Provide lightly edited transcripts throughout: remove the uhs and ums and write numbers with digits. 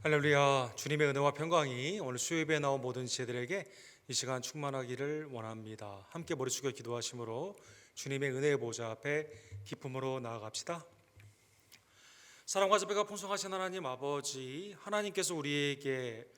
할렐루야. 주님의 은혜와 평강이 오늘 수요예배에 나온 모든 지체들에게 이 시간 충만하기를 원합니다. 함께 머리 숙여 기도하심으로 주님의 은혜의 보좌 앞에 기쁨으로 나아갑시다. 사랑과 자비가 풍성하신 하나님 아버지, 하나님께서 우리에게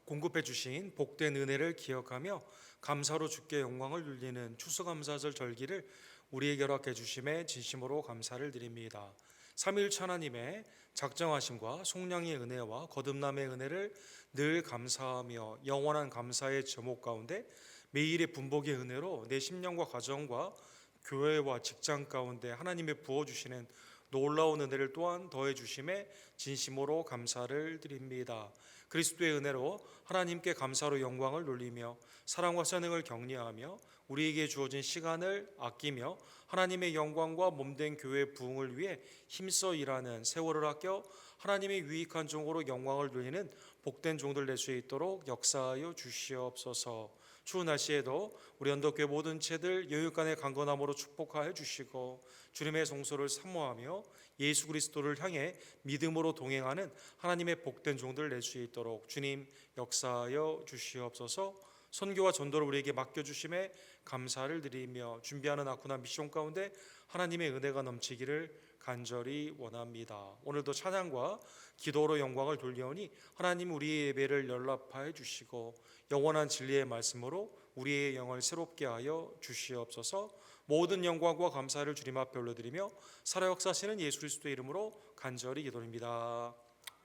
공급해 주신 복된 은혜를 기억하며 감사로 주께 영광을 돌리는 추수감사절 절기를 우리에게 허락해 주심에 진심으로 감사를 드립니다. 삼위일체 하나님의 작정하심과 속량의 은혜와 거듭남의 은혜를 늘 감사하며 영원한 감사의 제목 가운데 매일의 분복의 은혜로 내 심령과 가정과 교회와 직장 가운데 하나님의 부어주시는 놀라운 은혜를 또한 더해 주심에 진심으로 감사를 드립니다. 그리스도의 은혜로 하나님께 감사로 영광을 돌리며 사랑과 선행을 격려하며 우리에게 주어진 시간을 아끼며 하나님의 영광과 몸된 교회의 부흥을 위해 힘써 일하는 세월을 아껴 하나님의 유익한 종으로 영광을 돌리는 복된 종들 될 수 있도록 역사하여 주시옵소서. 추운 날씨에도 우리 언덕교회 모든 채들 여육간의 강건함으로 축복하여 주시고 주님의 성소를 사모하며 예수 그리스도를 향해 믿음으로 동행하는 하나님의 복된 종들 낼 수 있도록 주님 역사하여 주시옵소서. 선교와 전도를 우리에게 맡겨주심에 감사를 드리며 준비하는 아쿠나 미션 가운데 하나님의 은혜가 넘치기를 간절히 원합니다. 오늘도 찬양과 기도로 영광을 돌려오니 하나님 우리의 예배를 연락하여 주시고 영원한 진리의 말씀으로 우리의 영을 새롭게 하여 주시옵소서. 모든 영광과 감사를 주님 앞에 올려드리며 살아 역사하시는 예수 그리스도의 이름으로 간절히 기도드립니다.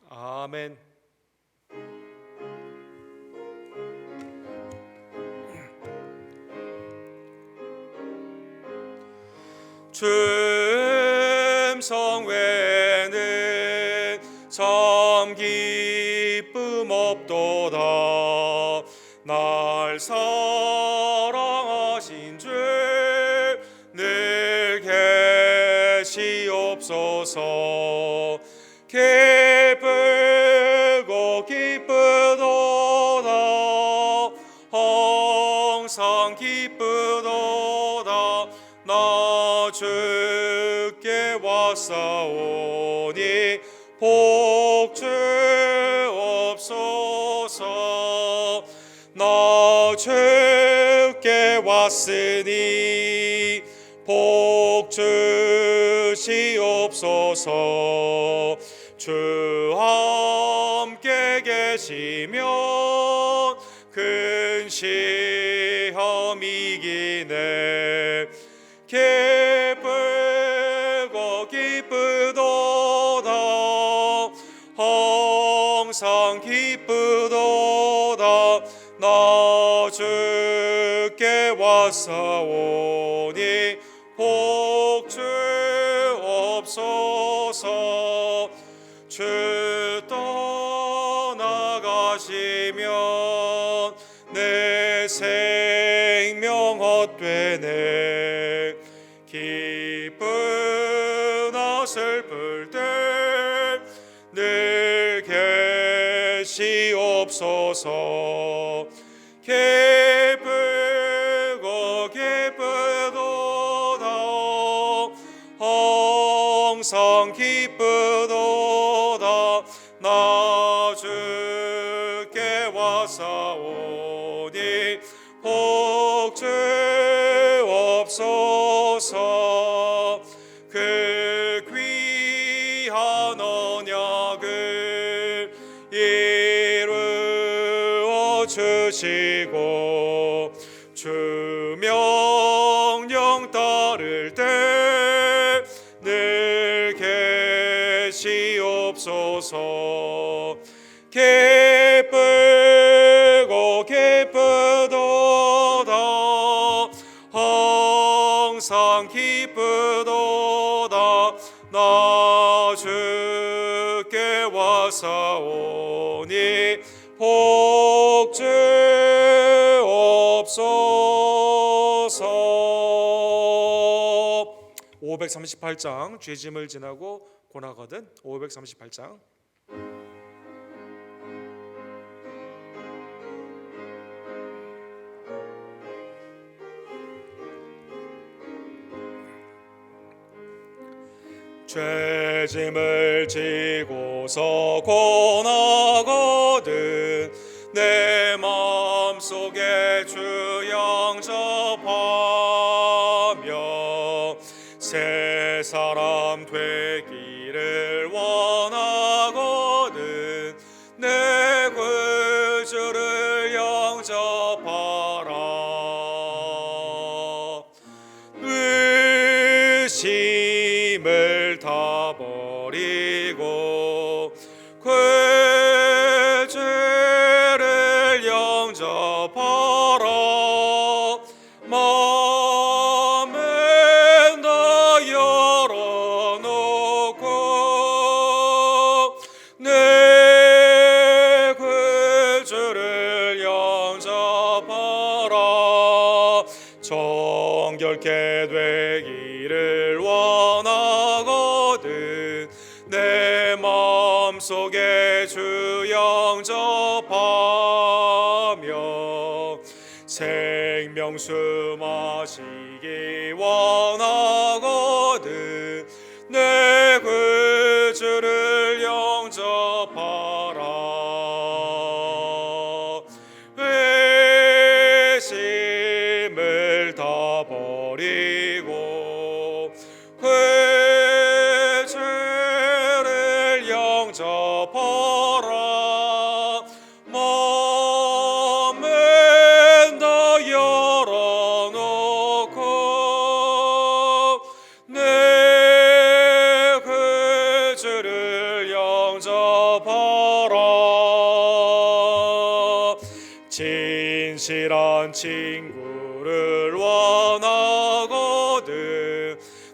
아멘. 춤성 외에는 참 기쁨 없도다. 날 사랑하신 주 늘 계시옵소서. 기쁘고 기쁘도다. 항상 기쁘도다. 나 주께 왔사오니 복주옵소서. 나 주께 왔으니 복주시옵소서. 주 함께 계시면 큰 시험 이기네. 기쁘고 기쁘도다. 항상 기쁘도다. 나 주께 왔사오니 복주옵소서. 주 떠나가시면 내 생명 헛되네. 기쁘나 슬플 때 늘 계시옵소서. 기쁘고 기쁘도다. 항상 기쁘도다. 나 주께 왔사오니 복주옵소서. 그 귀한 언약을 이루어 주시고 주 명령 따를 때 늘 계시옵소서. 기쁘고 기쁘도다. 항상 기쁘도다. 나 주께 왔사오니 복주옵소서. 538장 죄짐을 지나고 고나거든. 538장. 죄짐을 지고서 고나거든 내 마음속에 주 영접하며 새 사람 되기를 원하거든 내 구주를 영접하라. 의심을 다 버리고 죄를 영접하라. 마음을 다 열어놓고 내 구주를 영접하라. 정결케 되기를 원하거든 내 마음속에 주 영접하며 생명수 마시기 원하거든 내 구주를 영접하라. 의심을 다 버리고 죄를 영접하라. 마음은 다 열어놓고 내 구주를 영접하라. 진실한 친구를 원하거든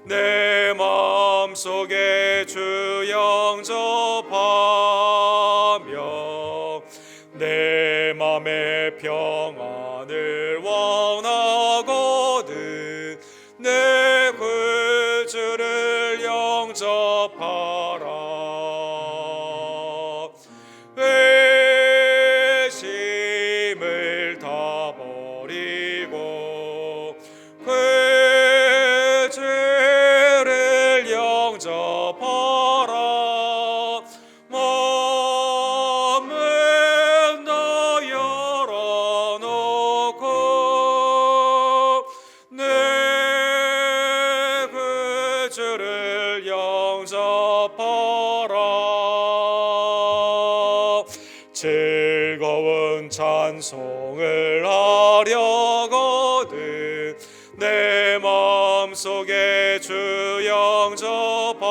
내 마음속에 주 영접하며 내 맘의 평안을 원하거든 내 구주를 영접하라. 의심을 다 버리고 죄를 영접하라. 마음은 다 열어놓고 내 구주를 영접하라. 즐거운 찬송을 하려거든 내 마음속에 주 영접하며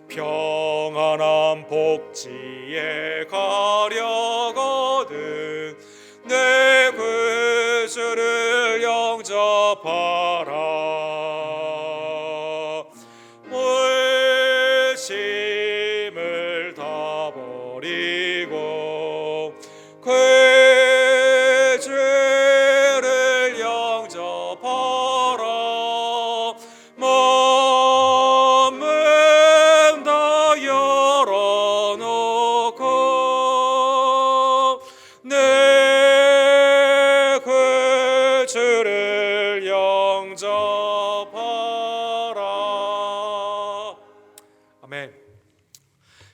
평안한 복지에 가려거든 내 구주를 영접하라. 의심을 다 버리고 죄를 영접하라. 마음은 다 열어놓고 내 구주를 영접하라. 아멘.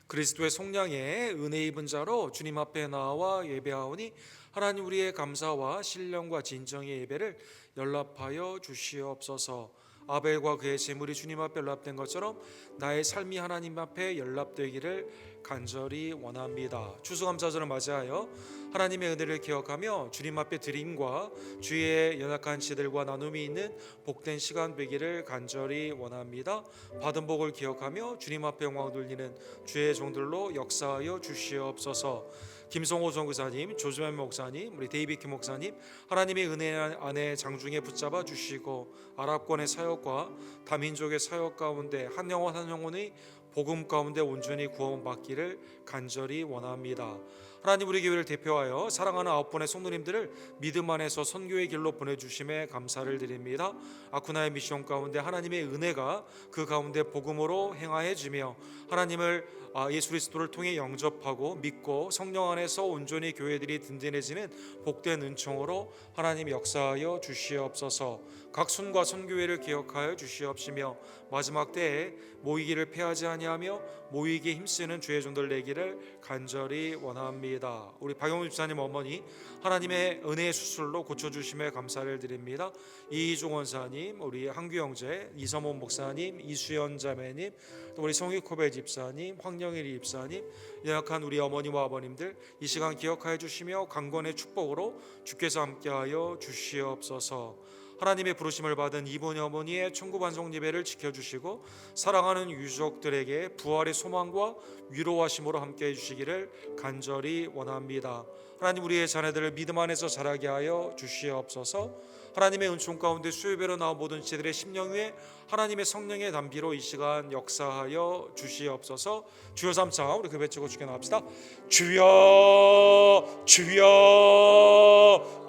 그리스도의 속량에 은혜 입은 자로 주님 앞에 나와 예배하오니 하나님 우리의 감사와 신령과 진정의 예배를 연락하여 주시옵소서. 아벨과 그의 제물이 주님 앞에 연락된 것처럼 나의 삶이 하나님 앞에 연락되기를 간절히 원합니다. 추수감사절을 맞이하여 하나님의 은혜를 기억하며 주님 앞에 드림과 주의 연약한 지들과 나눔이 있는 복된 시간 되기를 간절히 원합니다. 받은 복을 기억하며 주님 앞에 영광 돌리는 주의 종들로 역사하여 주시옵소서. 김성호 선교사님, 조주현 목사님, 우리 데이비드 목사님, 하나님의 은혜 안에 장중에 붙잡아 주시고 아랍권의 사역과 다민족의 사역 가운데 한 영혼 한 영혼의 복음 가운데 온전히 구원받기를 간절히 원합니다. 하나님 우리 교회를 대표하여 사랑하는 9분의 성도님들을 믿음 안에서 선교의 길로 보내주심에 감사를 드립니다. 아쿠나의 미션 가운데 하나님의 은혜가 그 가운데 복음으로 행하여지며 하나님을 예수 그리스도를 통해 영접하고 믿고 성령 안에서 온전히 교회들이 든든해지는 복된 은총으로 하나님 역사하여 주시옵소서. 각 순과 선교회를 기억하여 주시옵시며 마지막 때에 모이기를 패하지 아니하며 모이기에 힘쓰는 주의 종들 되기를 간절히 원합니다. 우리 박영훈 집사님 어머니 하나님의 은혜의 수술로 고쳐주심에 감사를 드립니다. 이희종 원사님, 우리 한규 형제, 이서몬 목사님, 이수연 자매님, 또 우리 송익호배 집사님, 황영일 집사님, 연약한 우리 어머니와 아버님들 이 시간 기억하여 주시며 강건의 축복으로 주께서 함께하여 주시옵소서. 하나님의 부르심을 받은 이분이 어머니의 천구반송 예배를 지켜주시고 사랑하는 유족들에게 부활의 소망과 위로하심으로 함께해 주시기를 간절히 원합니다. 하나님 우리의 자녀들을 믿음 안에서 자라게 하여 주시옵소서. 하나님의 은총 가운데 수요예배로 나온 모든 지체들의 심령 위에 하나님의 성령의 담비로 이 시간 역사하여 주시옵소서. 주여 삼차 우리 그 외치고 주께 나갑시다. 주여 주여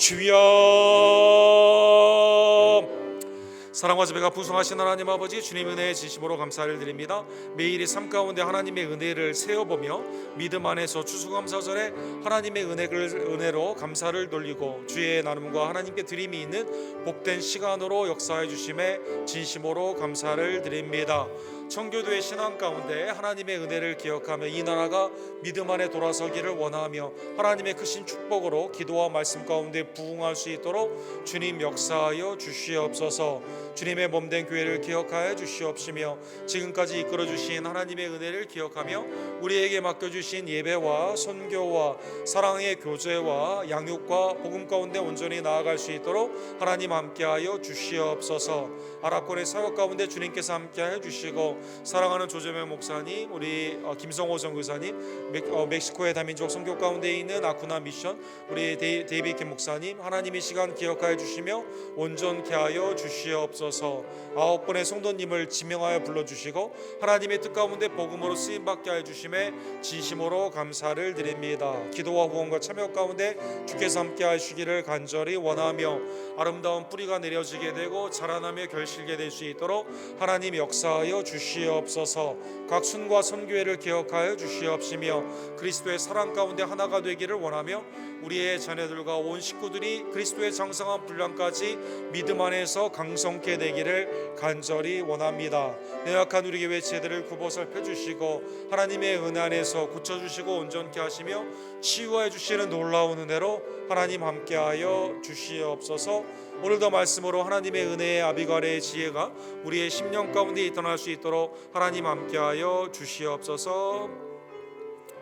주여. 사랑과 지배가 풍성하신 하나님 아버지, 주님 은혜의 진심으로 감사를 드립니다. 매일의 삶 가운데 하나님의 은혜를 세어보며 믿음 안에서 추수감사절에 하나님의 은혜로 감사를 돌리고 주의 나눔과 하나님께 드림이 있는 복된 시간으로 역사해 주심에 진심으로 감사를 드립니다. 청교도의 신앙 가운데 하나님의 은혜를 기억하며 이 나라가 믿음 안에 돌아서기를 원하며 하나님의 크신 축복으로 기도와 말씀 가운데 부응할 수 있도록 주님 역사하여 주시옵소서. 주님의 몸된 교회를 기억하여 주시옵시며 지금까지 이끌어 주신 하나님의 은혜를 기억하며 우리에게 맡겨주신 예배와 선교와 사랑의 교제와 양육과 복음 가운데 온전히 나아갈 수 있도록 하나님 함께하여 주시옵소서. 아랍권의 사역 가운데 주님께서 함께하여 주시고 사랑하는 조재명 목사님, 우리 김성호 선교사님, 멕시코의 다민족 선교 가운데 있는 아쿠나 미션 우리 데이비드 목사님 하나님의 시간 기억하여 주시며 온전케 하여 주시옵소서. 9분의 성도님을 지명하여 불러주시고 하나님의 뜻 가운데 복음으로 쓰임받게 하여 주심에 진심으로 감사를 드립니다. 기도와 후원과 참여 가운데 주께서 함께 하시기를 간절히 원하며 아름다운 뿌리가 내려지게 되고 자라나며 결실게 될 수 있도록 하나님 역사하여 주시옵소서. 각 순과 선교회를 기억하여 주시옵시며 그리스도의 사랑 가운데 하나가 되기를 원하며 우리의 자녀들과 온 식구들이 그리스도의 장성한 분량까지 믿음 안에서 강성케 되기를 간절히 원합니다. 연약한 우리 교회 지체들을 굽어 살펴주시고 하나님의 은혜 안에서 고쳐주시고 온전케 하시며 치유해 주시는 놀라운 은혜로 하나님 함께하여 주시옵소서. 오늘도 말씀으로 하나님의 은혜의 아비가레의 지혜가 우리의 심령 가운데 떠날 수 있도록 하나님 함께하여 주시옵소서.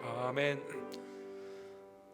아멘.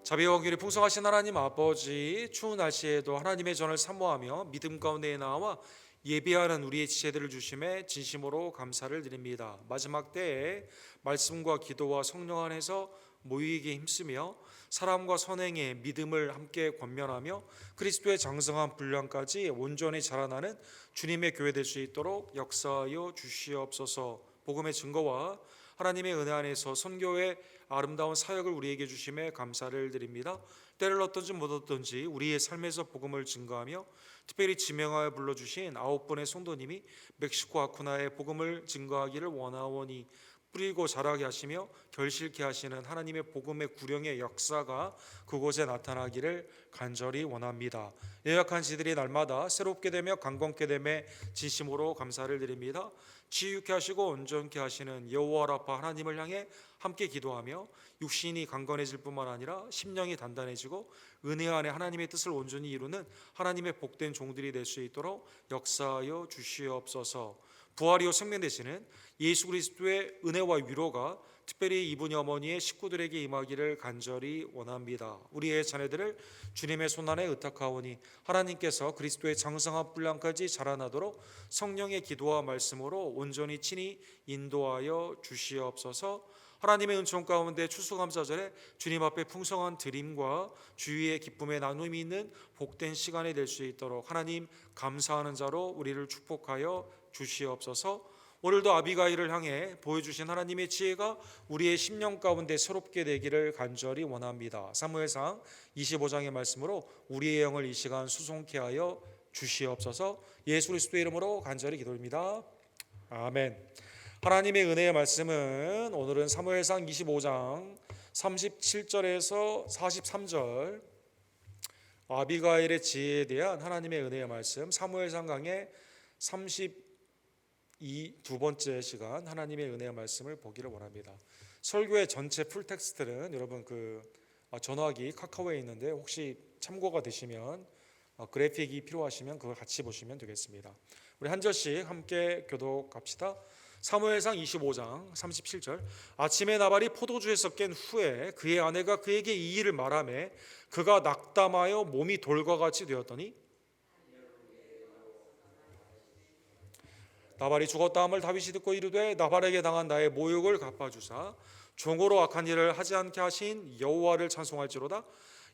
자비와 긍휼이 풍성하신 하나님 아버지, 추운 날씨에도 하나님의 전을 사모하며 믿음 가운데 나와 예배하는 우리의 지체들을 주심에 진심으로 감사를 드립니다. 마지막 때에 말씀과 기도와 성령 안에서 모이기에 힘쓰며 사람과 선행의 믿음을 함께 권면하며 그리스도의 장성한 분량까지 온전히 자라나는 주님의 교회 될 수 있도록 역사하여 주시옵소서. 복음의 증거와 하나님의 은혜 안에서 선교의 아름다운 사역을 우리에게 주심에 감사를 드립니다. 때를 얻든지 못 얻든지 우리의 삶에서 복음을 증거하며 특별히 지명하여 불러주신 9분의 성도님이 멕시코 아쿠나의 복음을 증거하기를 원하오니 뿌리고 자라게 하시며 결실케 하시는 하나님의 복음의 구령의 역사가 그곳에 나타나기를 간절히 원합니다. 연약한 지들이 날마다 새롭게 되며 강건케 됨에 진심으로 감사를 드립니다. 치유케 하시고 온전케 하시는 여호와 라파 하나님을 향해 함께 기도하며 육신이 강건해질 뿐만 아니라 심령이 단단해지고 은혜 안에 하나님의 뜻을 온전히 이루는 하나님의 복된 종들이 될 수 있도록 역사하여 주시옵소서. 부활이요 생명 되시는 예수 그리스도의 은혜와 위로가 특별히 이분이 어머니의 식구들에게 임하기를 간절히 원합니다. 우리의 자녀들을 주님의 손안에 의탁하오니 하나님께서 그리스도의 장성한 분량까지 자라나도록 성령의 기도와 말씀으로 온전히 친히 인도하여 주시옵소서. 하나님의 은총 가운데 추수감사절에 주님 앞에 풍성한 드림과 주위의 기쁨의 나눔이 있는 복된 시간이 될 수 있도록 하나님 감사하는 자로 우리를 축복하여 주시옵소서. 오늘도 아비가일을 향해 보여주신 하나님의 지혜가 우리의 심령 가운데 새롭게 되기를 간절히 원합니다. 사무엘상 25장의 말씀으로 우리의 영을 이 시간 수송케 하여 주시옵소서. 예수 그리스도의 이름으로 간절히 기도합니다. 아멘. 하나님의 은혜의 말씀은 오늘은 사무엘상 25장 37절에서 43절 아비가일의 지혜에 대한 하나님의 은혜의 말씀, 사무엘상 강의 32두 번째 시간 하나님의 은혜의 말씀을 보기를 원합니다. 설교의 전체 풀텍스트는 여러분 전화기 카카오에 있는데 혹시 참고가 되시면 그래픽이 필요하시면 그걸 같이 보시면 되겠습니다. 우리 한 절씩 함께 교독합시다. 사무엘상 25장 37절. 아침에 나발이 포도주에서 깬 후에 그의 아내가 그에게 이 일을 말하매 그가 낙담하여 몸이 돌과 같이 되었더니 나발이 죽었다 함을 다윗이 듣고 이르되 나발에게 당한 나의 모욕을 갚아주사 종으로 악한 일을 하지 않게 하신 여호와를 찬송할지로다.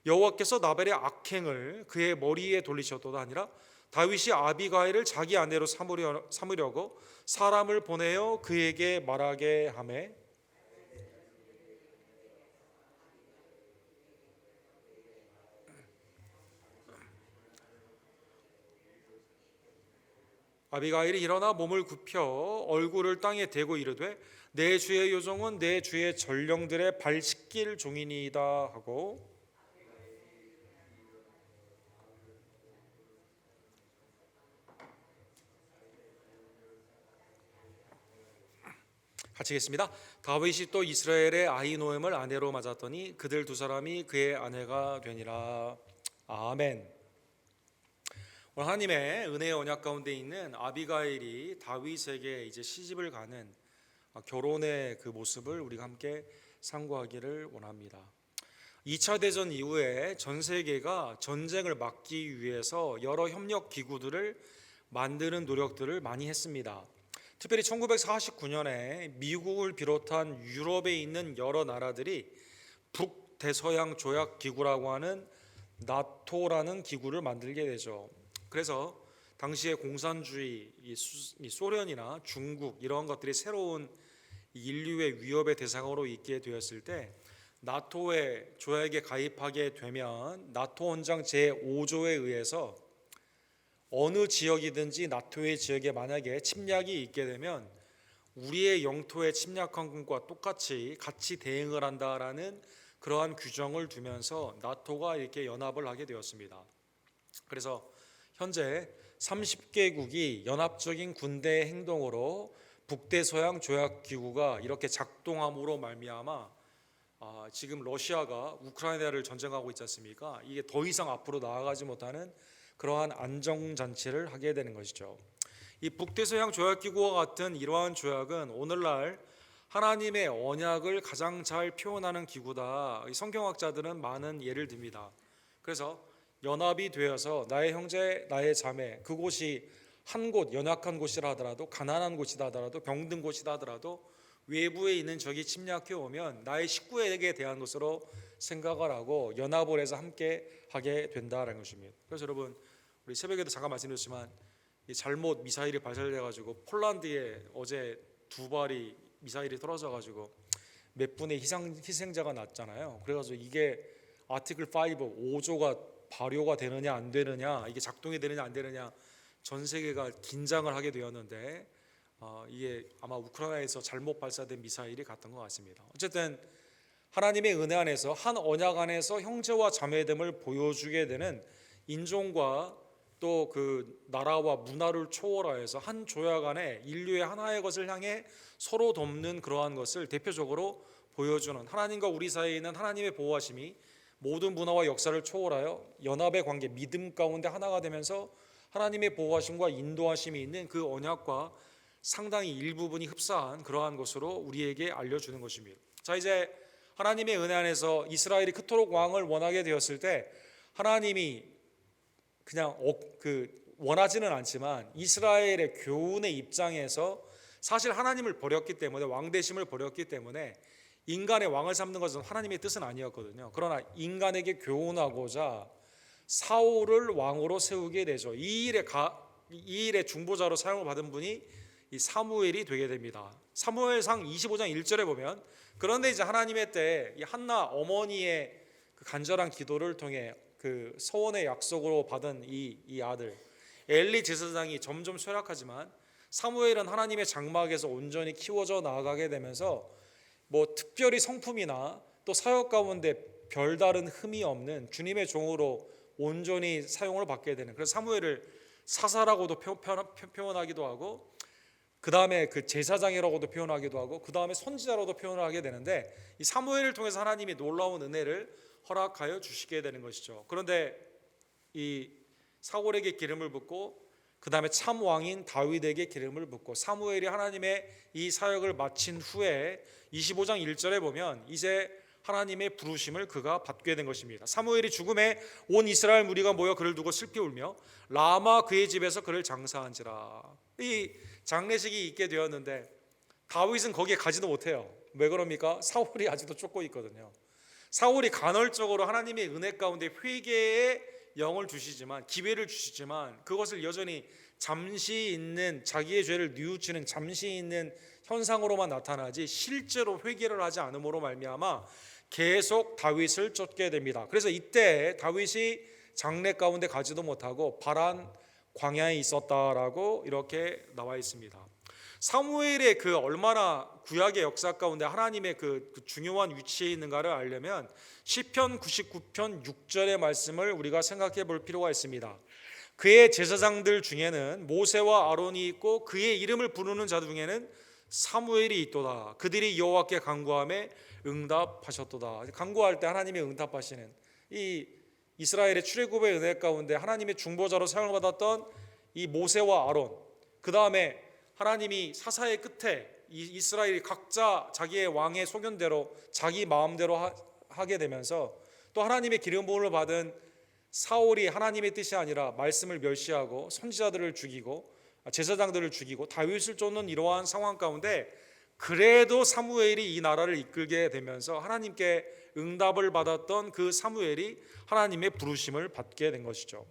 여호와께서 나발의 악행을 그의 머리에 돌리셨도다 하니라. 다윗이 아비가일을 자기 아내로 삼으려고 사람을 보내어 그에게 말하게 하매 아비가일이 일어나 몸을 굽혀 얼굴을 땅에 대고 이르되 내 주의 요종은 내 주의 전령들의 발 씻길 종이니이다 하고 같이 읽겠습니다. 다윗이 또 이스라엘의 아히노엠을 아내로 맞았더니 그들 두 사람이 그의 아내가 되니라. 아멘. 오늘 하나님의 은혜의 언약 가운데 있는 아비가일이 다윗에게 이제 시집을 가는 결혼의 그 모습을 우리가 함께 상고하기를 원합니다. 2차 대전 이후에 전 세계가 전쟁을 막기 위해서 여러 협력 기구들을 만드는 노력들을 많이 했습니다. 특별히 1949년에 미국을 비롯한 유럽에 있는 여러 나라들이 북대서양 조약 기구라고 하는 나토라는 기구를 만들게 되죠. 그래서 당시에 공산주의, 소련이나 중국 이런 것들이 새로운 인류의 위협의 대상으로 있게 되었을 때 나토의 조약에 가입하게 되면 나토 헌장 제5조에 의해서 어느 지역이든지 나토의 지역에 만약에 침략이 있게 되면 우리의 영토에 침략한 것과 똑같이 같이 대응을 한다라는 그러한 규정을 두면서 나토가 이렇게 연합을 하게 되었습니다. 그래서 현재 30개국이 연합적인 군대 행동으로 북대서양 조약기구가 이렇게 작동함으로 말미암아 지금 러시아가 우크라이나를 전쟁하고 있지 않습니까? 이게 더 이상 앞으로 나아가지 못하는 그러한 안정잔치를 하게 되는 것이죠. 이 북대서양 조약기구와 같은 이러한 조약은 오늘날 하나님의 언약을 가장 잘 표현하는 기구다. 성경학자들은 많은 예를 듭니다. 그래서 연합이 되어서 나의 형제, 나의 자매, 그곳이 한 곳, 연약한 곳이라 하더라도, 가난한 곳이다 하더라도, 병든 곳이다 하더라도 외부에 있는 적이 침략해 오면 나의 식구에게 대한 것으로 생각을 하고 연합을 해서 함께 하게 된다는 것입니다. 그래서 여러분, 우리 새벽에도 잠깐 말씀드렸지만 잘못 미사일이 발사돼 가지고 폴란드에 어제 2발이 미사일이 떨어져 가지고 몇 분의 희생자가 났잖아요. 그래가지고 이게 아티클 5조가 발효가 되느냐 안 되느냐, 이게 작동이 되느냐 안 되느냐 전 세계가 긴장을 하게 되었는데 이게 아마 우크라이나에서 잘못 발사된 미사일이 갔던 것 같습니다. 어쨌든 하나님의 은혜 안에서 한 언약 안에서 형제와 자매됨을 보여주게 되는 인종과 또 그 나라와 문화를 초월하여서 한 조약 안에 인류의 하나의 것을 향해 서로 돕는 그러한 것을 대표적으로 보여주는 하나님과 우리 사이에 있는 하나님의 보호하심이 모든 문화와 역사를 초월하여 연합의 관계, 믿음 가운데 하나가 되면서 하나님의 보호하심과 인도하심이 있는 그 언약과 상당히 일부분이 흡사한 그러한 것으로 우리에게 알려주는 것입니다. 자, 이제 하나님의 은혜 안에서 이스라엘이 그토록 왕을 원하게 되었을 때 하나님이 그냥 원하지는 않지만 이스라엘의 교훈의 입장에서 사실 하나님을 버렸기 때문에, 왕대심을 버렸기 때문에 인간의 왕을 삼는 것은 하나님의 뜻은 아니었거든요. 그러나 인간에게 교훈하고자 사울을 왕으로 세우게 되죠. 이 일의 중보자로 사용을 받은 분이 이 사무엘이 되게 됩니다. 사무엘상 25장 1절에 보면 그런데 이제 하나님의 때에 이 한나 어머니의 그 간절한 기도를 통해 그 서원의 약속으로 받은 이 아들 엘리 제사장이 점점 쇠락하지만 사무엘은 하나님의 장막에서 온전히 키워져 나아가게 되면서 뭐 특별히 성품이나 또 사역 가운데 별다른 흠이 없는 주님의 종으로 온전히 사용을 받게 되는, 그래서 사무엘을 사사라고도 표현하기도 하고 그 다음에 그 제사장이라고도 표현하기도 하고 그 다음에 선지자로도 표현을 하게 되는데, 이 사무엘을 통해서 하나님이 놀라운 은혜를 허락하여 주시게 되는 것이죠. 그런데 이 사울에게 기름을 붓고 그 다음에 참 왕인 다윗에게 기름을 붓고 사무엘이 하나님의 이 사역을 마친 후에 25장 1절에 보면 이제 하나님의 부르심을 그가 받게 된 것입니다. 사무엘이 죽음에 온 이스라엘 무리가 모여 그를 두고 슬피 울며 라마 그의 집에서 그를 장사한지라. 이 장례식이 있게 되었는데 다윗은 거기에 가지도 못해요. 왜 그럽니까? 사울이 아직도 쫓고 있거든요. 사울이 간헐적으로 하나님의 은혜 가운데 회개의 영을 주시지만, 기회를 주시지만 그것을 여전히 잠시 있는, 자기의 죄를 뉘우치는 잠시 있는 현상으로만 나타나지 실제로 회개를 하지 않음으로 말미암아 계속 다윗을 쫓게 됩니다. 그래서 이때 다윗이 장래 가운데 가지도 못하고 바란 광야에 있었다라고 이렇게 나와 있습니다. 사무엘의 그 얼마나 구약의 역사 가운데 하나님의 그 중요한 위치에 있는가를 알려면 시편 99편 6절의 말씀을 우리가 생각해 볼 필요가 있습니다. 그의 제사장들 중에는 모세와 아론이 있고 그의 이름을 부르는 자 중에는 사무엘이 있도다. 그들이 여호와께 간구하며 응답하셨도다. 간구할 때 하나님의 응답하시는 이 이스라엘의 출애굽의 은혜 가운데 하나님의 중보자로 사용을 받았던 이 모세와 아론, 그 다음에 하나님이 사사의 끝에 이스라엘이 각자 자기의 왕의 소견대로 자기 마음대로 하게 되면서 또 하나님의 기름 부음을 받은 사울이 하나님의 뜻이 아니라 말씀을 멸시하고 선지자들을 죽이고 제사장들을 죽이고 다윗을 쫓는 이러한 상황 가운데 그래도 사무엘이 이 나라를 이끌게 되면서 하나님께 응답을 받았던 그 사무엘이 하나님의 부르심을 받게 된 것이죠.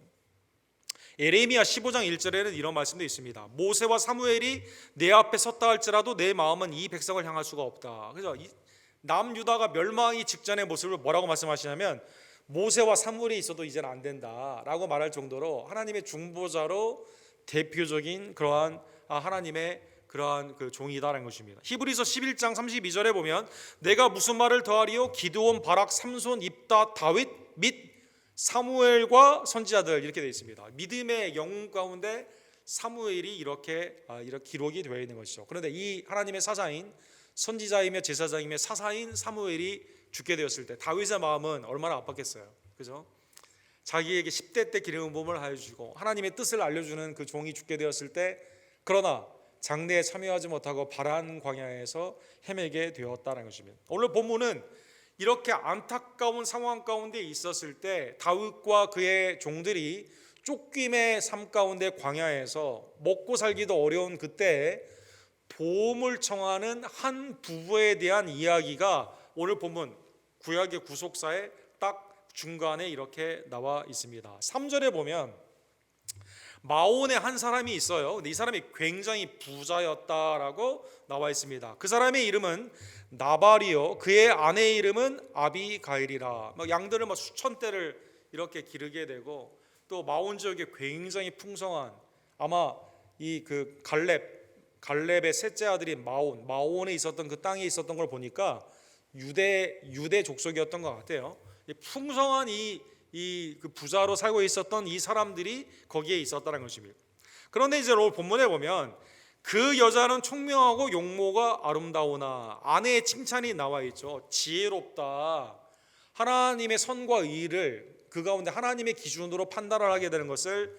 예레미야 15장 1절에는 이런 말씀도 있습니다. 모세와 사무엘이 내 앞에 섰다 할지라도 내 마음은 이 백성을 향할 수가 없다. 그래서 남유다가 멸망이 직전의 모습을 뭐라고 말씀하시냐면 모세와 사무엘이 있어도 이제는 안 된다라고 말할 정도로 하나님의 중보자로 대표적인 그러한 하나님의 그러한 그 종이다라는 것입니다. 히브리서 11장 32절에 보면 내가 무슨 말을 더하리요? 기드온, 바락, 삼손, 입다, 다윗 및 사무엘과 선지자들, 이렇게 되어 있습니다. 믿음의 영웅 가운데 사무엘이 이렇게 기록이 되어 있는 것이죠. 그런데 이 하나님의 사자인 선지자이며 제사장이며 사사인 사무엘이 죽게 되었을 때 다윗의 마음은 얼마나 아팠겠어요. 그죠? 자기에게 10대 때 기름 부음을 하여 주고 하나님의 뜻을 알려주는 그 종이 죽게 되었을 때, 그러나 장례에 참여하지 못하고 바란 광야에서 헤매게 되었다는 것입니다. 오늘 본문은 이렇게 안타까운 상황 가운데 있었을 때 다윗과 그의 종들이 쫓김의 삶 가운데 광야에서 먹고 살기도 어려운 그때에 보험을 청하는 한 부부에 대한 이야기가 오늘 본문 구약의 구속사에 딱 중간에 이렇게 나와 있습니다. 3절에 보면 마온의 한 사람이 있어요. 근데 이 사람이 굉장히 부자였다라고 나와 있습니다. 그 사람의 이름은 나발이요, 그의 아내의 이름은 아비가일이라. 양들을 수천 떼를 이렇게 기르게 되고, 또 마온 지역에 굉장히 풍성한, 아마 이 그 갈렙의 셋째 아들인 마온에 있었던 그 땅에 있었던 걸 보니까 유대 족속이었던 것 같아요. 풍성한 그 부자로 살고 있었던 이 사람들이 거기에 있었다는 것입니다. 그런데 이제 오늘 본문에 보면 그 여자는 총명하고 용모가 아름다우나, 아내의 칭찬이 나와 있죠. 지혜롭다. 하나님의 선과 의를 그 가운데 하나님의 기준으로 판단을 하게 되는 것을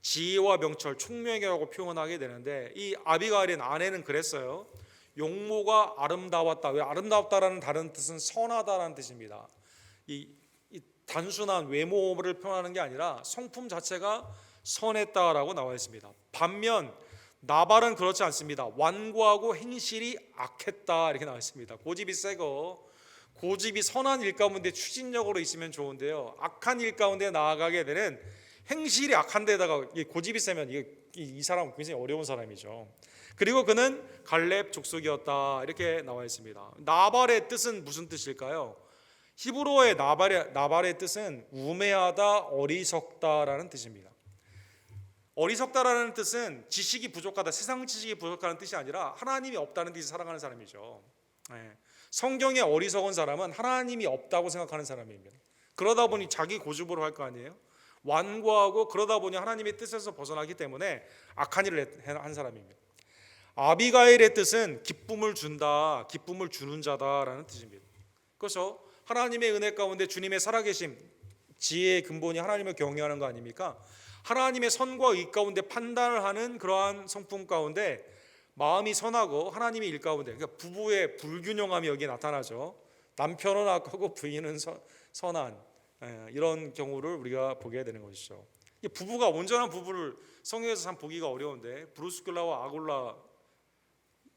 지혜와 명철, 총명이라고 표현하게 되는데, 이 아비가일의 아내는 그랬어요. 용모가 아름다웠다. 왜 아름다웠다라는 다른 뜻은 선하다라는 뜻입니다. 이 단순한 외모를 표현하는 게 아니라 성품 자체가 선했다라고 나와 있습니다. 반면 나발은 그렇지 않습니다. 완고하고 행실이 악했다, 이렇게 나와 있습니다. 고집이 세고, 고집이 선한 일 가운데 추진력으로 있으면 좋은데요, 악한 일 가운데 나아가게 되는 행실이 악한 데다가 고집이 세면 이게 이 사람 굉장히 어려운 사람이죠. 그리고 그는 갈렙 족속이었다 이렇게 나와 있습니다. 나발의 뜻은 무슨 뜻일까요? 히브리어의 나발의 뜻은 우매하다, 어리석다라는 뜻입니다. 어리석다라는 뜻은 지식이 부족하다, 세상 지식이 부족하다는 뜻이 아니라 하나님이 없다는 뜻이 살아가는 사람이죠. 성경에 어리석은 사람은 하나님이 없다고 생각하는 사람입니다. 그러다 보니 자기 고집으로 할 거 아니에요. 완고하고 그러다 보니 하나님의 뜻에서 벗어나기 때문에 악한 일을 한 사람입니다. 아비가일의 뜻은 기쁨을 준다, 기쁨을 주는 자다라는 뜻입니다. 그래서 하나님의 은혜 가운데 주님의 살아계심, 지혜의 근본이 하나님을 경외하는 거 아닙니까? 하나님의 선과 의 가운데 판단을 하는 그러한 성품 가운데 마음이 선하고 하나님의 일 가운데, 그러니까 부부의 불균형함이 여기에 나타나죠. 남편은 악하고 부인은 선한, 이런 경우를 우리가 보게 되는 것이죠. 부부가 온전한 부부를 성경에서 참 보기가 어려운데, 브루스길라와 아굴라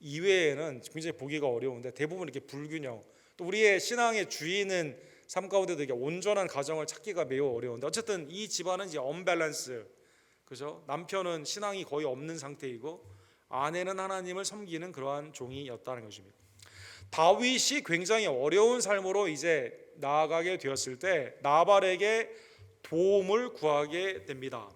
이외에는 굉장히 보기가 어려운데 대부분 이렇게 불균형, 또 우리의 신앙의 주인은 삶 가운데도 이게 온전한 가정을 찾기가 매우 어려운데, 어쨌든 이 집안은 이제 언밸런스, 그죠? 남편은 신앙이 거의 없는 상태이고 아내는 하나님을 섬기는 그러한 종이었다는 것입니다. 다윗이 굉장히 어려운 삶으로 이제 나아가게 되었을 때 나발에게 도움을 구하게 됩니다.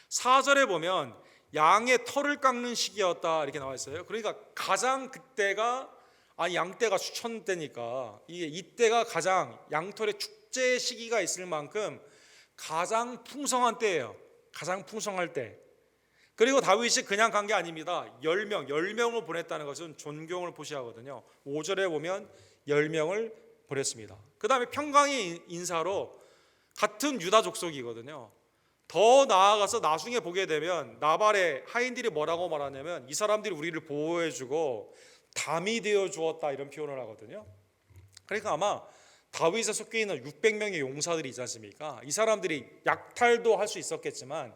4절에 보면 양의 털을 깎는 시기였다 이렇게 나와 있어요. 그러니까 가장 그때가 양떼가 수천대니까 이때가 가장 양털의 축제 시기가 있을 만큼 가장 풍성한 때예요. 가장 풍성할 때. 그리고 다윗이 그냥 간 게 아닙니다. 10명을 보냈다는 것은 존경을 표시하거든요. 5절에 보면 10명을 보냈습니다. 그 다음에 평강의 인사로 같은 유다 족속이거든요. 더 나아가서 나중에 보게 되면 나발의 하인들이 뭐라고 말하냐면 이 사람들이 우리를 보호해주고 담이 되어 주었다 이런 표현을 하거든요. 그러니까 아마 다윗에 속해 있는 600명의 용사들이 있지 않습니까? 이 사람들이 약탈도 할 수 있었겠지만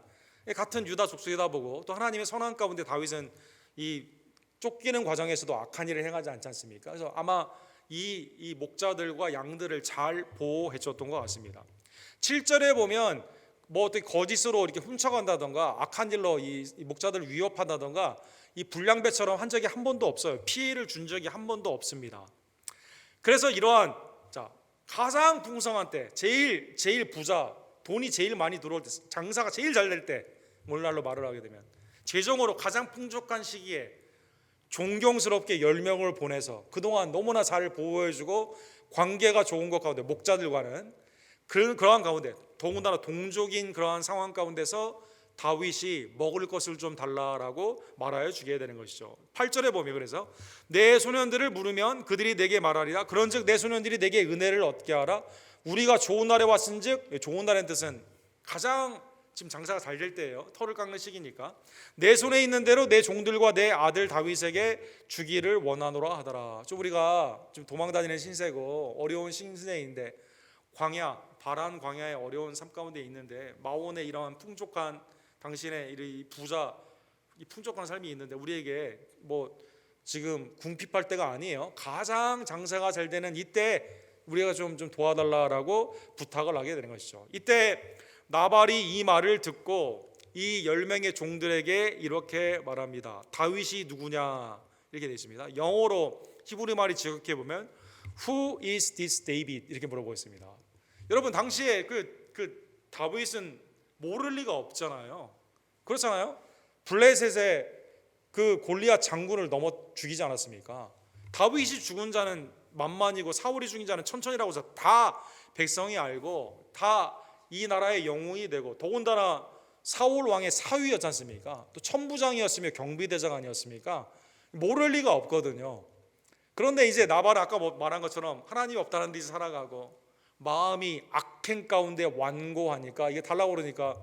같은 유다 족속이다 보고 또 하나님의 선한 가운데 다윗은 이 쫓기는 과정에서도 악한 일을 행하지 않지 않습니까? 그래서 아마 이 목자들과 양들을 잘 보호해 줬던 것 같습니다. 7절에 보면 뭐 어떻게 거짓으로 이렇게 훔쳐간다던가 악한 일로 이 목자들을 위협한다던가 이 불량배처럼 한 적이 한 번도 없어요. 피해를 준 적이 한 번도 없습니다. 그래서 이러한 가장 풍성한 때, 제일 부자, 돈이 제일 많이 들어올 때, 장사가 제일 잘 될 때, 오늘날로 말을 하게 되면 재정으로 가장 풍족한 시기에 존경스럽게 10명을 보내서 그동안 너무나 잘 보호해주고 관계가 좋은 것 가운데 목자들과는 그러한 가운데 더군다나 동족인 그러한 상황 가운데서 다윗이 먹을 것을 좀 달라라고 말하여 주게 되는 것이죠. 8절에 보면 그래서 내 소년들을 물으면 그들이 내게 말하리라. 그런즉 내 소년들이 내게 은혜를 얻게 하라. 우리가 좋은 날에 왔은즉, 좋은 날의 뜻은 가장 지금 장사가 잘 될 때예요. 털을 깎는 시기니까. 내 손에 있는 대로 내 종들과 내 아들 다윗에게 주기를 원하노라 하더라. 좀 우리가 좀 도망다니는 신세고 어려운 신세인데 바란 광야의 어려운 삶 가운데 있는데 마온의 이러한 풍족한 당신의 이 부자 이 풍족한 삶이 있는데 우리에게 뭐 지금 궁핍할 때가 아니에요. 가장 장사가 잘 되는 이때 우리가 좀 도와달라라고 부탁을 하게 되는 것이죠. 이때 나발이 이 말을 듣고 이 10명의 종들에게 이렇게 말합니다. 다윗이 누구냐 이렇게 되어 있습니다. 영어로 히브리 말이 지역해 보면 Who is this David 이렇게 물어보고 있습니다. 여러분 당시에 그 다윗은 모를 리가 없잖아요. 그렇잖아요. 블레셋의 그 골리앗 장군을 넘어 죽이지 않았습니까? 다윗이 죽은 자는 만만이고 사울이 죽인 자는 천천이라고 해서 다 백성이 알고 다 이 나라의 영웅이 되고 더군다나 사울 왕의 사위였지 않습니까? 또 천부장이었으며 경비대장 아니었습니까? 모를 리가 없거든요. 그런데 이제 나발은 아까 말한 것처럼 하나님이 없다는 듯이 살아가고 마음이 악행 가운데 완고하니까 이게 달라고 그러니까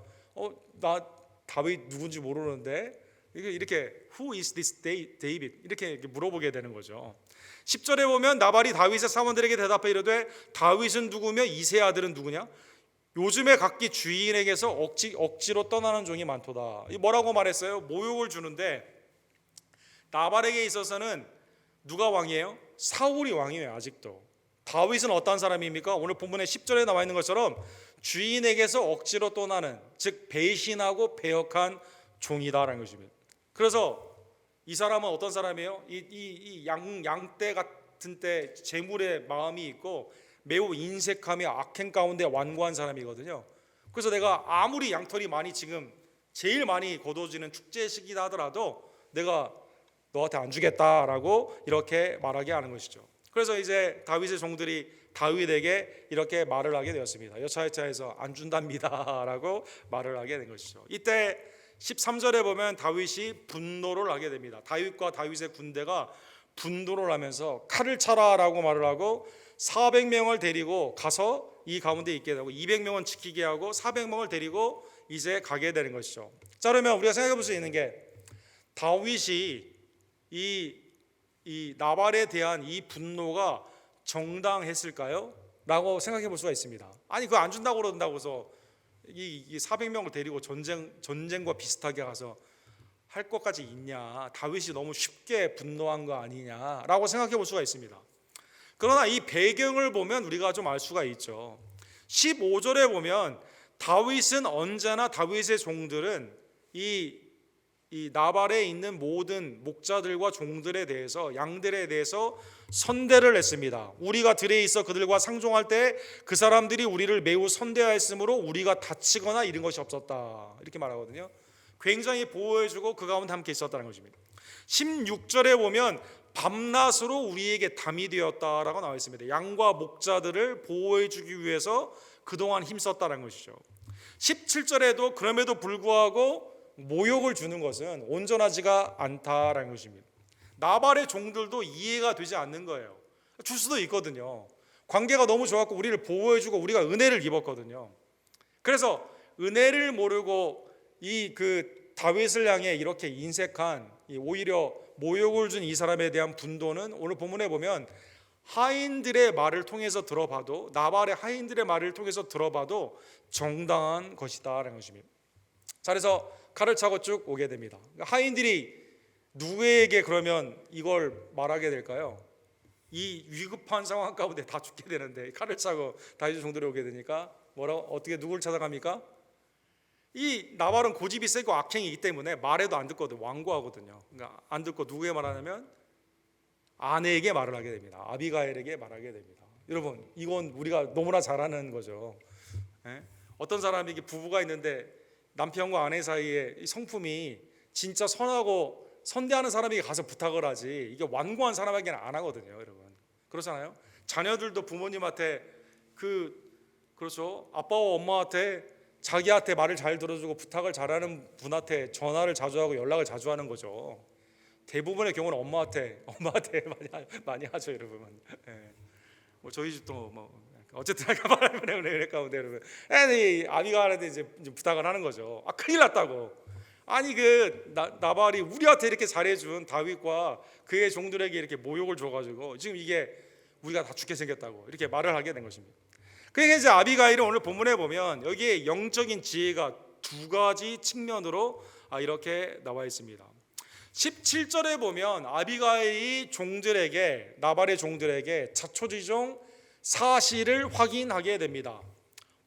나 다윗 누군지 모르는데 이렇게 Who is this David? 이렇게 물어보게 되는 거죠. 10절에 보면 나발이 다윗의 사원들에게 대답해 이르되 다윗은 누구며 이새의 아들은 누구냐? 요즘에 각기 주인에게서 억지로 떠나는 종이 많도다. 이 뭐라고 말했어요? 모욕을 주는데 나발에게 있어서는 누가 왕이에요? 사울이 왕이에요. 아직도. 다윗은 어떤 사람입니까? 오늘 본문의 10절에 나와 있는 것처럼 주인에게서 억지로 떠나는 즉 배신하고 배역한 종이다라는 것입니다. 그래서 이 사람은 어떤 사람이에요? 이 양떼 같은 때 재물의 마음이 있고 매우 인색하며 악행 가운데 완고한 사람이거든요. 그래서 내가 아무리 양털이 많이 지금 제일 많이 거둬지는 축제 시기다 하더라도 내가 너한테 안 주겠다라고 이렇게 말하게 하는 것이죠. 그래서 이제 다윗의 종들이 다윗에게 이렇게 말을 하게 되었습니다. 여차여차해서 안 준답니다라고 말을 하게 된 것이죠. 이때 13절에 보면 다윗이 분노를 하게 됩니다. 다윗과 다윗의 군대가 분노를 하면서 칼을 차라라고 말을 하고 400명을 데리고 가서 이 가운데 있게 되고 200명은 지키게 하고 400명을 데리고 이제 가게 되는 것이죠. 자, 그러면 우리가 생각해 볼 수 있는 게 다윗이 이 나발에 대한 이 분노가 정당했을까요? 라고 생각해 볼 수가 있습니다. 아니 그거 안 준다고 그런다고 해서 이 400명을 데리고 전쟁과 비슷하게 가서 할 것까지 있냐? 다윗이 너무 쉽게 분노한 거 아니냐라고 생각해 볼 수가 있습니다. 그러나 이 배경을 보면 우리가 좀 알 수가 있죠. 15절에 보면 다윗은 언제나 다윗의 종들은 이 나발에 있는 모든 목자들과 종들에 대해서 양들에 대해서 선대를 했습니다. 우리가 들에 있어 그들과 상종할 때 그 사람들이 우리를 매우 선대하였으므로 우리가 다치거나 이런 것이 없었다 이렇게 말하거든요. 굉장히 보호해주고 그 가운데 함께 있었다는 것입니다. 16절에 보면 밤낮으로 우리에게 담이 되었다라고 나와 있습니다. 양과 목자들을 보호해주기 위해서 그동안 힘썼다는 것이죠. 17절에도 그럼에도 불구하고 모욕을 주는 것은 온전하지가 않다라는 것입니다. 나발의 종들도 이해가 되지 않는 거예요. 줄 수도 있거든요. 관계가 너무 좋았고 우리를 보호해주고 우리가 은혜를 입었거든요. 그래서 은혜를 모르고 그 다윗을 향해 이렇게 인색한 오히려 모욕을 준 이 사람에 대한 분노는 오늘 본문에 보면 하인들의 말을 통해서 들어봐도 나발의 하인들의 말을 통해서 들어봐도 정당한 것이다라는 것입니다. 자, 그래서 칼을 차고 쭉 오게 됩니다. 하인들이 누구에게 그러면 이걸 말하게 될까요? 이 위급한 상황 가운데 다 죽게 되는데 칼을 차고 다윗의 종들이 오게 되니까 어떻게 누구를 찾아갑니까? 이 나발은 고집이 세고 악행이기 때문에 말해도 안 듣거든 완고하거든요. 그러니까 안 듣고 누구에게 말하냐면 아내에게 말을 하게 됩니다. 아비가일에게 말하게 됩니다. 여러분 이건 우리가 너무나 잘 아는 거죠. 어떤 사람이 부부가 있는데 남편과 아내 사이에 성품이 진짜 선하고 선대하는 사람에게 가서 부탁을 하지 이게 완고한 사람에게는 안 하거든요. 여러분 그렇잖아요. 자녀들도 부모님한테 그렇죠. 아빠와 엄마한테 자기한테 말을 잘 들어주고 부탁을 잘하는 분한테 전화를 자주 하고 연락을 자주 하는 거죠. 대부분의 경우는 엄마한테 많이 하죠, 여러분. 뭐 저희 집도 뭐 어쨌든 말하면 은혜 가운데 여러분, 아비가일한테 이제 부탁을 하는 거죠. 큰일 났다고. 아니 나발이 우리한테 이렇게 잘해준 다윗과 그의 종들에게 이렇게 모욕을 줘가지고 지금 이게 우리가 다 죽게 생겼다고 이렇게 말을 하게 된 것입니다. 그러니까 이제 아비가일은 오늘 본문에 보면 여기에 영적인 지혜가 두 가지 측면으로 이렇게 나와 있습니다. 17절에 보면 아비가일이 나발의 종들에게 자초지종 사실을 확인하게 됩니다.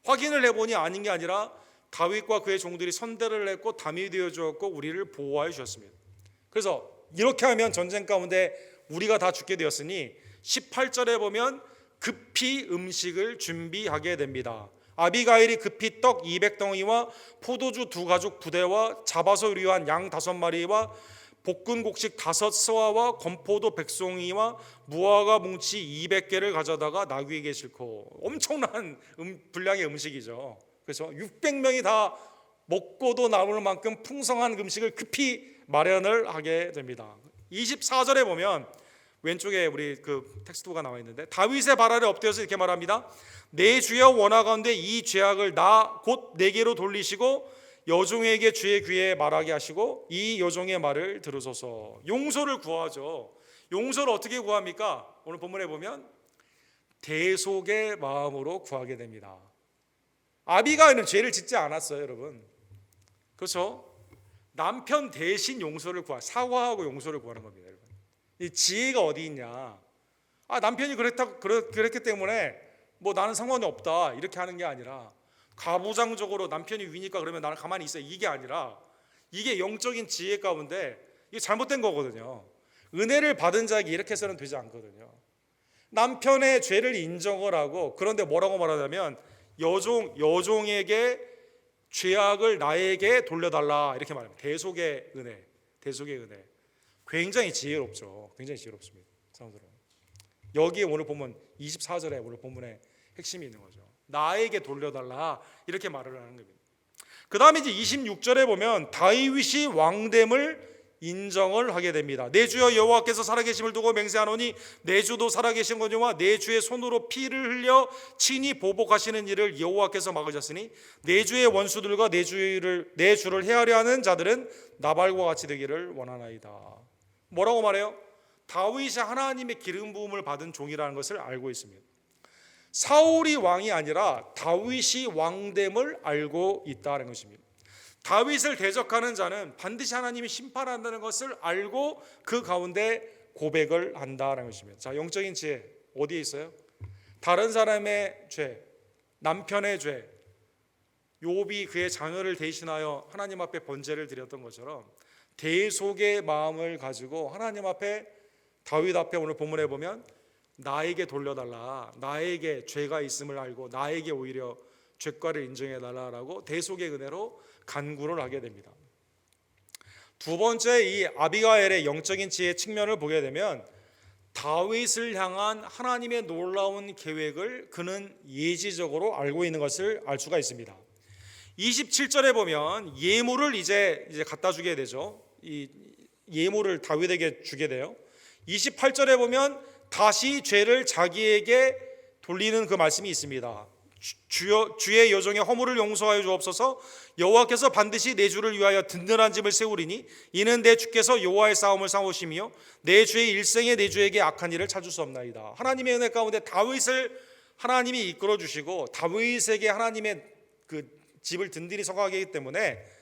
확인을 해보니 아닌 게 아니라 다윗과 그의 종들이 선대를 했고 담이 되어 주었고 우리를 보호하여 주셨습니다. 그래서 이렇게 하면 전쟁 가운데 우리가 다 죽게 되었으니 18절에 보면 급히 음식을 준비하게 됩니다. 아비가일이 급히 떡 200덩이와 포도주 2가죽 부대와 잡아서 요리한 양 5마리와 볶은 곡식 5스와와 건포도 100송이와 무화과 뭉치 200개를 가져다가 나귀에게 싣고 엄청난 분량의 음식이죠. 그래서 600명이 다 먹고도 남을 만큼 풍성한 음식을 급히 마련을 하게 됩니다. 24절에 보면 왼쪽에 우리 텍스트가 나와 있는데 다윗의 발 아래 엎드려서 이렇게 말합니다. 내 주여 원하건대 이 죄악을 나 곧 내게로 돌리시고 여종에게 주의 귀에 말하게 하시고 이 여종의 말을 들으소서. 용서를 구하죠. 용서를 어떻게 구합니까? 오늘 본문에 보면 대속의 마음으로 구하게 됩니다. 아비가일은 죄를 짓지 않았어요, 여러분. 그렇죠? 남편 대신 용서를 사과하고 용서를 구하는 겁니다, 여러분. 이 지혜가 어디 있냐? 남편이 그랬기 때문에 뭐 나는 상관이 없다 이렇게 하는 게 아니라 가부장적으로 남편이 위니까 그러면 나는 가만히 있어 이게 아니라 이게 영적인 지혜 가운데 이게 잘못된 거거든요. 은혜를 받은 자에게 이렇게 해서는 되지 않거든요. 남편의 죄를 인정을 하고, 그런데 뭐라고 말하냐면 여종에게 죄악을 나에게 돌려달라 이렇게 말합니다. 대속의 은혜, 대속의 은혜. 굉장히 지혜롭죠. 굉장히 지혜롭습니다. 사람들은 여기에 오늘 보면 24절에 오늘 본문에 핵심이 있는 거죠. 나에게 돌려달라 이렇게 말을 하는 겁니다. 그 다음에 이제 26절에 보면 다윗이 왕됨을 인정을 하게 됩니다. 내 주여 여호와께서 살아계심을 두고 맹세하노니 내 주도 살아계신 거니와 내 주의 손으로 피를 흘려 친히 보복하시는 일을 여호와께서 막으셨으니 내 주의 원수들과 내 주를 해하려 하는 자들은 나발과 같이 되기를 원하나이다. 뭐라고 말해요? 다윗이 하나님의 기름 부음을 받은 종이라는 것을 알고 있습니다. 사울이 왕이 아니라 다윗이 왕됨을 알고 있다는 것입니다. 다윗을 대적하는 자는 반드시 하나님이 심판한다는 것을 알고 그 가운데 고백을 한다는 것입니다. 자, 영적인 지혜 어디에 있어요? 다른 사람의 죄, 남편의 죄, 욥이 그의 자녀를 대신하여 하나님 앞에 번제를 드렸던 것처럼 대속의 마음을 가지고 하나님 앞에, 다윗 앞에 오늘 본문에 보면 나에게 돌려달라, 나에게 죄가 있음을 알고 나에게 오히려 죄과를 인정해달라라고 대속의 은혜로 간구를 하게 됩니다. 두 번째, 이 아비가엘의 영적인 지혜의 측면을 보게 되면 다윗을 향한 하나님의 놀라운 계획을 그는 예지적으로 알고 있는 것을 알 수가 있습니다. 27절에 보면 예물을 이제 갖다 주게 되죠. 이 예물을 다윗에게 주게 돼요. 28절에 보면 다시 죄를 자기에게 돌리는 그 말씀이 있습니다. 주의 여종의 허물을 용서하여 주옵소서. 여호와께서 반드시 내 주를 위하여 든든한 집을 세우리니 이는 내 주께서 여호와의 싸움을 싸우심이요 내 주의 일생에 내 주에게 악한 일을 찾을 수 없나이다. 하나님의 은혜 가운데 다윗을 하나님이 이끌어 주시고 다윗에게 하나님의 그 집을 든든히 서거하기 때문에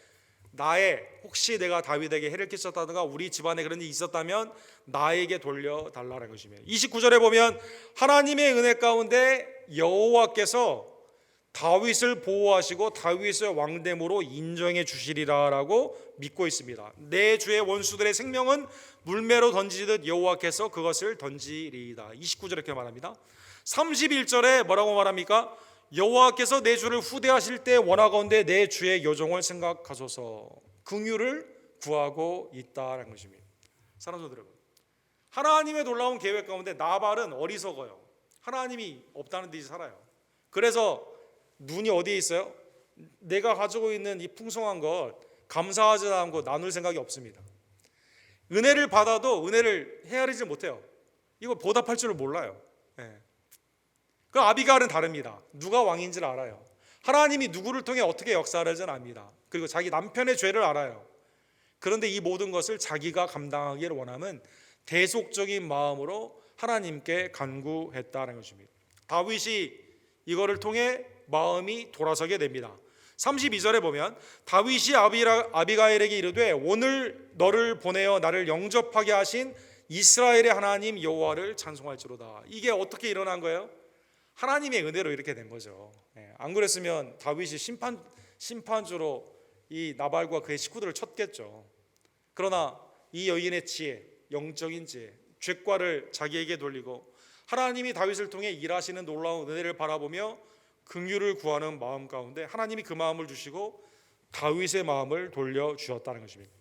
혹시 내가 다윗에게 해를 끼쳤다든가 우리 집안에 그런 일이 있었다면 나에게 돌려달라는 것입니다. 29절에 보면 하나님의 은혜 가운데 여호와께서 다윗을 보호하시고 다윗의 왕됨으로 인정해 주시리라라고 믿고 있습니다. 내 주의 원수들의 생명은 물매로 던지듯 여호와께서 그것을 던지리이다. 29절에 이렇게 말합니다. 31절에 뭐라고 말합니까? 여호와께서 내 주를 후대하실 때 원하건대 내 주의 여종을 생각하소서. 긍휼을 구하고 있다는 것입니다. 사랑하는 여러분, 하나님의 놀라운 계획 가운데 나발은 어리석어요. 하나님이 없다는 듯이 살아요. 그래서 눈이 어디에 있어요? 내가 가지고 있는 이 풍성한 것, 감사하지 않고 나눌 생각이 없습니다. 은혜를 받아도 은혜를 헤아리지 못해요. 이거 보답할 줄을 몰라요. 그 아비가일은 다릅니다. 누가 왕인지를 알아요. 하나님이 누구를 통해 어떻게 역사하는지는 압니다. 그리고 자기 남편의 죄를 알아요. 그런데 이 모든 것을 자기가 감당하기를 원하는 대속적인 마음으로 하나님께 간구했다는 것입니다. 다윗이 이거를 통해 마음이 돌아서게 됩니다. 32절에 보면 다윗이 아비가일에게 이르되 오늘 너를 보내어 나를 영접하게 하신 이스라엘의 하나님 여호와를 찬송할지로다. 이게 어떻게 일어난 거예요? 하나님의 은혜로 이렇게 된 거죠. 안 그랬으면 다윗이 심판주로 이 나발과 그의 식구들을 쳤겠죠. 그러나 이 여인의 지혜, 영적인 지혜, 죄과를 자기에게 돌리고 하나님이 다윗을 통해 일하시는 놀라운 은혜를 바라보며 긍휼을 구하는 마음 가운데 하나님이 그 마음을 주시고 다윗의 마음을 돌려주셨다는 것입니다.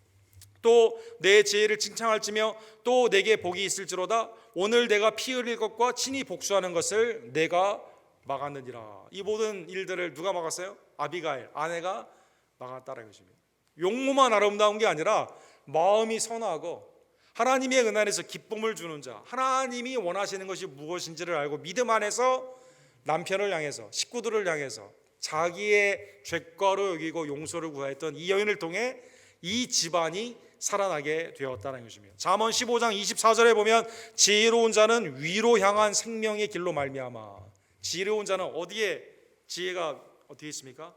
또 내 지혜를 칭찬할지며 또 내게 복이 있을지로다. 오늘 내가 피 흘릴 것과 친히 복수하는 것을 내가 막았느니라. 이 모든 일들을 누가 막았어요? 아비가일, 아내가 막았다는 것입니다. 용모만 아름다운 게 아니라 마음이 선하고 하나님의 은혜 안에서 기쁨을 주는 자, 하나님이 원하시는 것이 무엇인지를 알고 믿음 안에서 남편을 향해서, 식구들을 향해서 자기의 죄과로 여기고 용서를 구하였던 이 여인을 통해 이 집안이 살아나게 되었다는 것입니다. 잠언 15장 24절에 보면 지혜로운 자는 위로 향한 생명의 길로 말미암아. 지혜로운 자는 어디에 지혜가 어떻게 있습니까?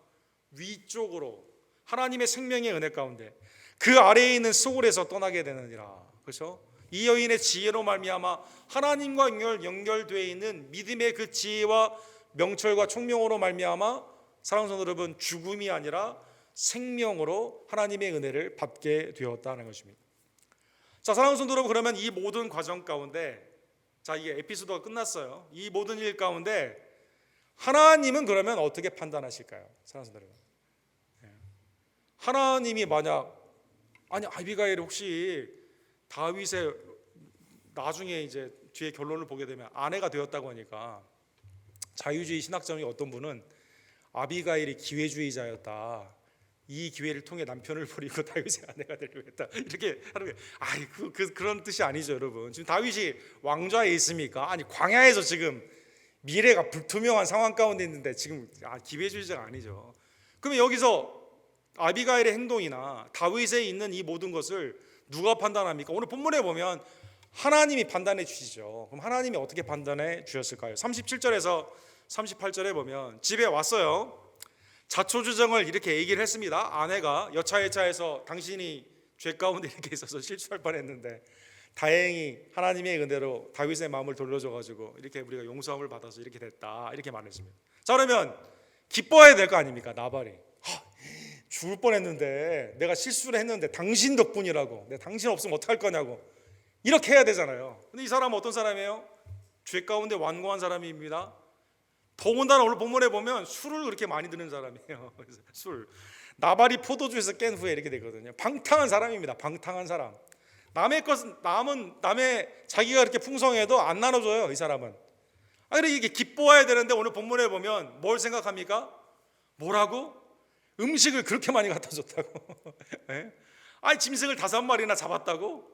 위쪽으로 하나님의 생명의 은혜 가운데 그 아래에 있는 소울에서 떠나게 되느니라. 그렇죠? 이 여인의 지혜로 말미암아 하나님과 연결되어 있는 믿음의 그 지혜와 명철과 총명으로 말미암아 사랑하는 여러분 죽음이 아니라 생명으로 하나님의 은혜를 받게 되었다는 것입니다. 자, 사랑하는 성도 여러분, 그러면 이 모든 과정 가운데, 자, 이게 에피소드가 끝났어요. 이 모든 일 가운데 하나님은 그러면 어떻게 판단하실까요? 사랑하는 성도 여러분, 하나님이 만약 아비가일이 혹시 다윗의 나중에 이제 뒤에 결론을 보게 되면 아내가 되었다고 하니까 자유주의 신학자의 어떤 분은 아비가일이 기회주의자였다. 이 기회를 통해 남편을 버리고 다윗의 아내가 되려고 했다. 이렇게 하는 게 그런 뜻이 아니죠, 여러분. 지금 다윗이 왕좌에 있습니까? 아니, 광야에서 지금 미래가 불투명한 상황 가운데 있는데 지금 기회주의자가 아니죠. 그러면 여기서 아비가일의 행동이나 다윗에 있는 이 모든 것을 누가 판단합니까? 오늘 본문에 보면 하나님이 판단해 주시죠. 그럼 하나님이 어떻게 판단해 주셨을까요? 37절에서 38절에 보면 집에 왔어요. 자초지정을 이렇게 얘기를 했습니다. 아내가 여차여차해서 당신이 죄 가운데 이렇게 있어서 실수할 뻔했는데 다행히 하나님의 은혜로 다윗의 마음을 돌려줘가지고 이렇게 우리가 용서함을 받아서 이렇게 됐다, 이렇게 말했습니다. 자, 그러면 기뻐해야 될 거 아닙니까? 나발이 죽을 뻔했는데, 내가 실수를 했는데 당신 덕분이라고, 내가 당신 없으면 어떡할 거냐고 이렇게 해야 되잖아요. 근데 이 사람은 어떤 사람이에요? 죄 가운데 완고한 사람입니다. 더군다나 오늘 본문에 보면 술을 그렇게 많이 드는 사람이에요. 술. 나발이 포도주에서 깬 후에 이렇게 되거든요. 방탕한 사람입니다. 방탕한 사람. 남의 자기가 그렇게 풍성해도 안 나눠줘요, 이 사람은. 그래, 이게 기뻐해야 되는데 오늘 본문에 보면 뭘 생각합니까? 뭐라고? 음식을 그렇게 많이 갖다 줬다고. 네? 짐승을 5마리나 잡았다고?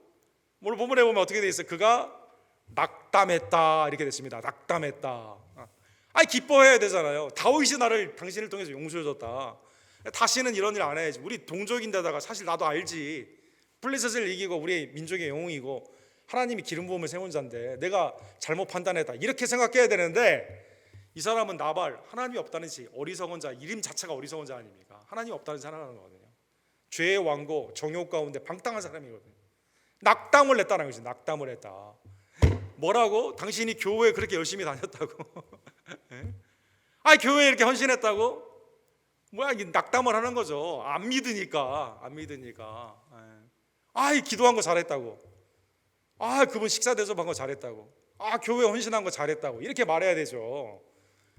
오늘 본문에 보면 어떻게 돼 있어요? 그가 낙담했다, 이렇게 됐습니다. 낙담했다. 기뻐해야 되잖아요. 다윗이 당신을 통해서 용서해 줬다. 다시는 이런 일 안 해야지. 우리 동족인데다가 사실 나도 알지. 블레셋을 이기고 우리 민족의 영웅이고 하나님이 기름 부음을 세운 자인데 내가 잘못 판단했다, 이렇게 생각해야 되는데 이 사람은 나발, 하나님이 없다는 지 어리석은 자, 이름 자체가 어리석은 자 아닙니까? 하나님이 없다는 생각하는 거거든요. 죄의 왕고, 정욕 가운데 방탕한 사람이거든요. 낙담을 했다는 거지. 낙담을 했다. 뭐라고? 당신이 교회에 그렇게 열심히 다녔다고? 교회에 이렇게 헌신했다고? 뭐야, 낙담을 하는 거죠. 안 믿으니까. 기도한 거 잘했다고. 그분 식사 대접한 거 잘했다고. 교회 헌신한 거 잘했다고. 이렇게 말해야 되죠.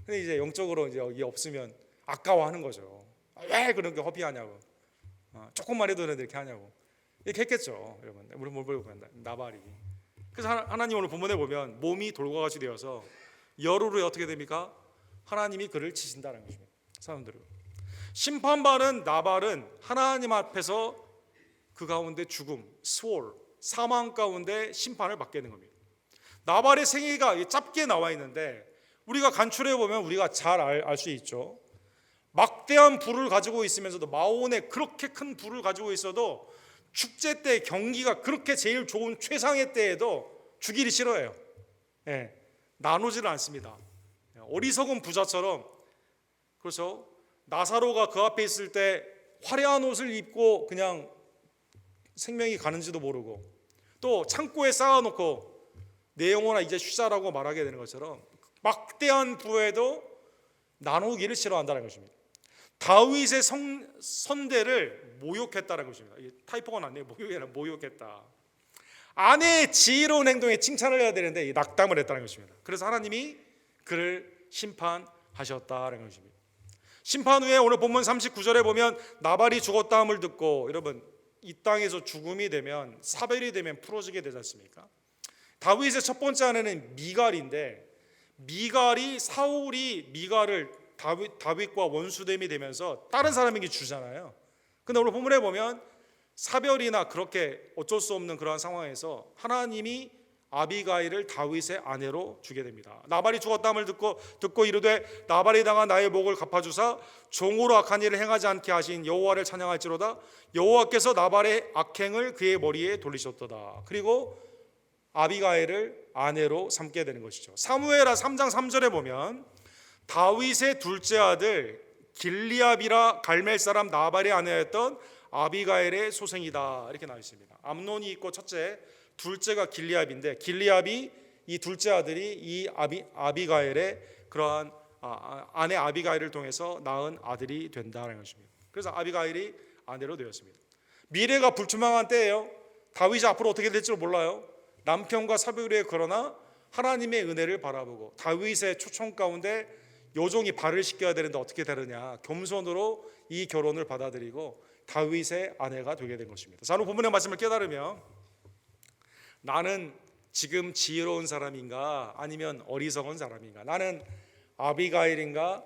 근데 이제 영적으로 이제 여기 없으면 아까워하는 거죠. 왜 그런 게 허비하냐고. 조금만 해도 이렇게 하냐고. 이렇게 했겠죠, 여러분. 우리 뭘 보면 나발이. 그래서 하나님 오늘 본문에 보면 몸이 돌과같이 되어서 열흘 후에 어떻게 됩니까? 하나님이 그를 치신다는 것입니다. 사람들은 심판받은 나발은 하나님 앞에서 그 가운데 죽음, 스월, 사망 가운데 심판을 받게 되는 겁니다. 나발의 생애가 짧게 나와 있는데 우리가 간추려 보면 우리가 잘 알 수 있죠. 막대한 부를 가지고 있으면서도, 마온에 그렇게 큰 부를 가지고 있어도 축제 때, 경기가 그렇게 제일 좋은 최상의 때에도 주기를 싫어해요. 나누지를 않습니다. 어리석은 부자처럼. 그래서 나사로가 그 앞에 있을 때 화려한 옷을 입고 그냥 생명이 가는지도 모르고, 또 창고에 쌓아놓고 내 영혼아 이제 쉬자라고 말하게 되는 것처럼 막대한 부에도 나누기를 싫어한다는 것입니다. 다윗의 선대를 모욕했다는 것입니다. 타이포가 났네요. 모욕이 아니라 모욕했다. 아내의 지혜로운 행동에 칭찬을 해야 되는데 낙담을 했다는 것입니다. 그래서 하나님이 그를 심판하셨다는 것입니다. 심판 후에 오늘 본문 39절에 보면 나발이 죽었다함을 듣고, 여러분 이 땅에서 죽음이 되면, 사별이 되면 풀어지게 되지 않습니까? 다윗의 첫 번째 아내는 미갈인데, 사울이 미갈을 다윗과 원수됨이 되면서 다른 사람에게 주잖아요. 근데 오늘 본문에 보면 사별이나 그렇게 어쩔 수 없는 그러한 상황에서 하나님이 아비가일을 다윗의 아내로 주게 됩니다. 나발이 죽었다함을 듣고 이르되 나발이 당한 나의 목을 갚아주사 종으로 악한 일을 행하지 않게 하신 여호와를 찬양할지로다. 여호와께서 나발의 악행을 그의 머리에 돌리셨도다. 그리고 아비가일을 아내로 삼게 되는 것이죠. 사무엘하 3장 3절에 보면 다윗의 둘째 아들 길리압이라 갈멜 사람 나발의 아내였던 아비가일의 소생이다, 이렇게 나와 있습니다. 암논이 있고 첫째, 둘째가 길리압인데, 길리압이 이 둘째 아들이 이 아비가일의 그러한 아내 아비가일을 통해서 낳은 아들이 된다는 것입니다. 그래서 아비가일이 아내로 되었습니다. 미래가 불투명한 때예요. 다윗이 앞으로 어떻게 될지 몰라요. 남편과 사별후에 그러나 하나님의 은혜를 바라보고 다윗의 초청 가운데 요종이 발을 씻겨야 되는데 어떻게 다르냐, 겸손으로 이 결혼을 받아들이고 다윗의 아내가 되게 된 것입니다. 자, 오늘 본문의 말씀을 깨달으면 나는 지금 지혜로운 사람인가 아니면 어리석은 사람인가, 나는 아비가일인가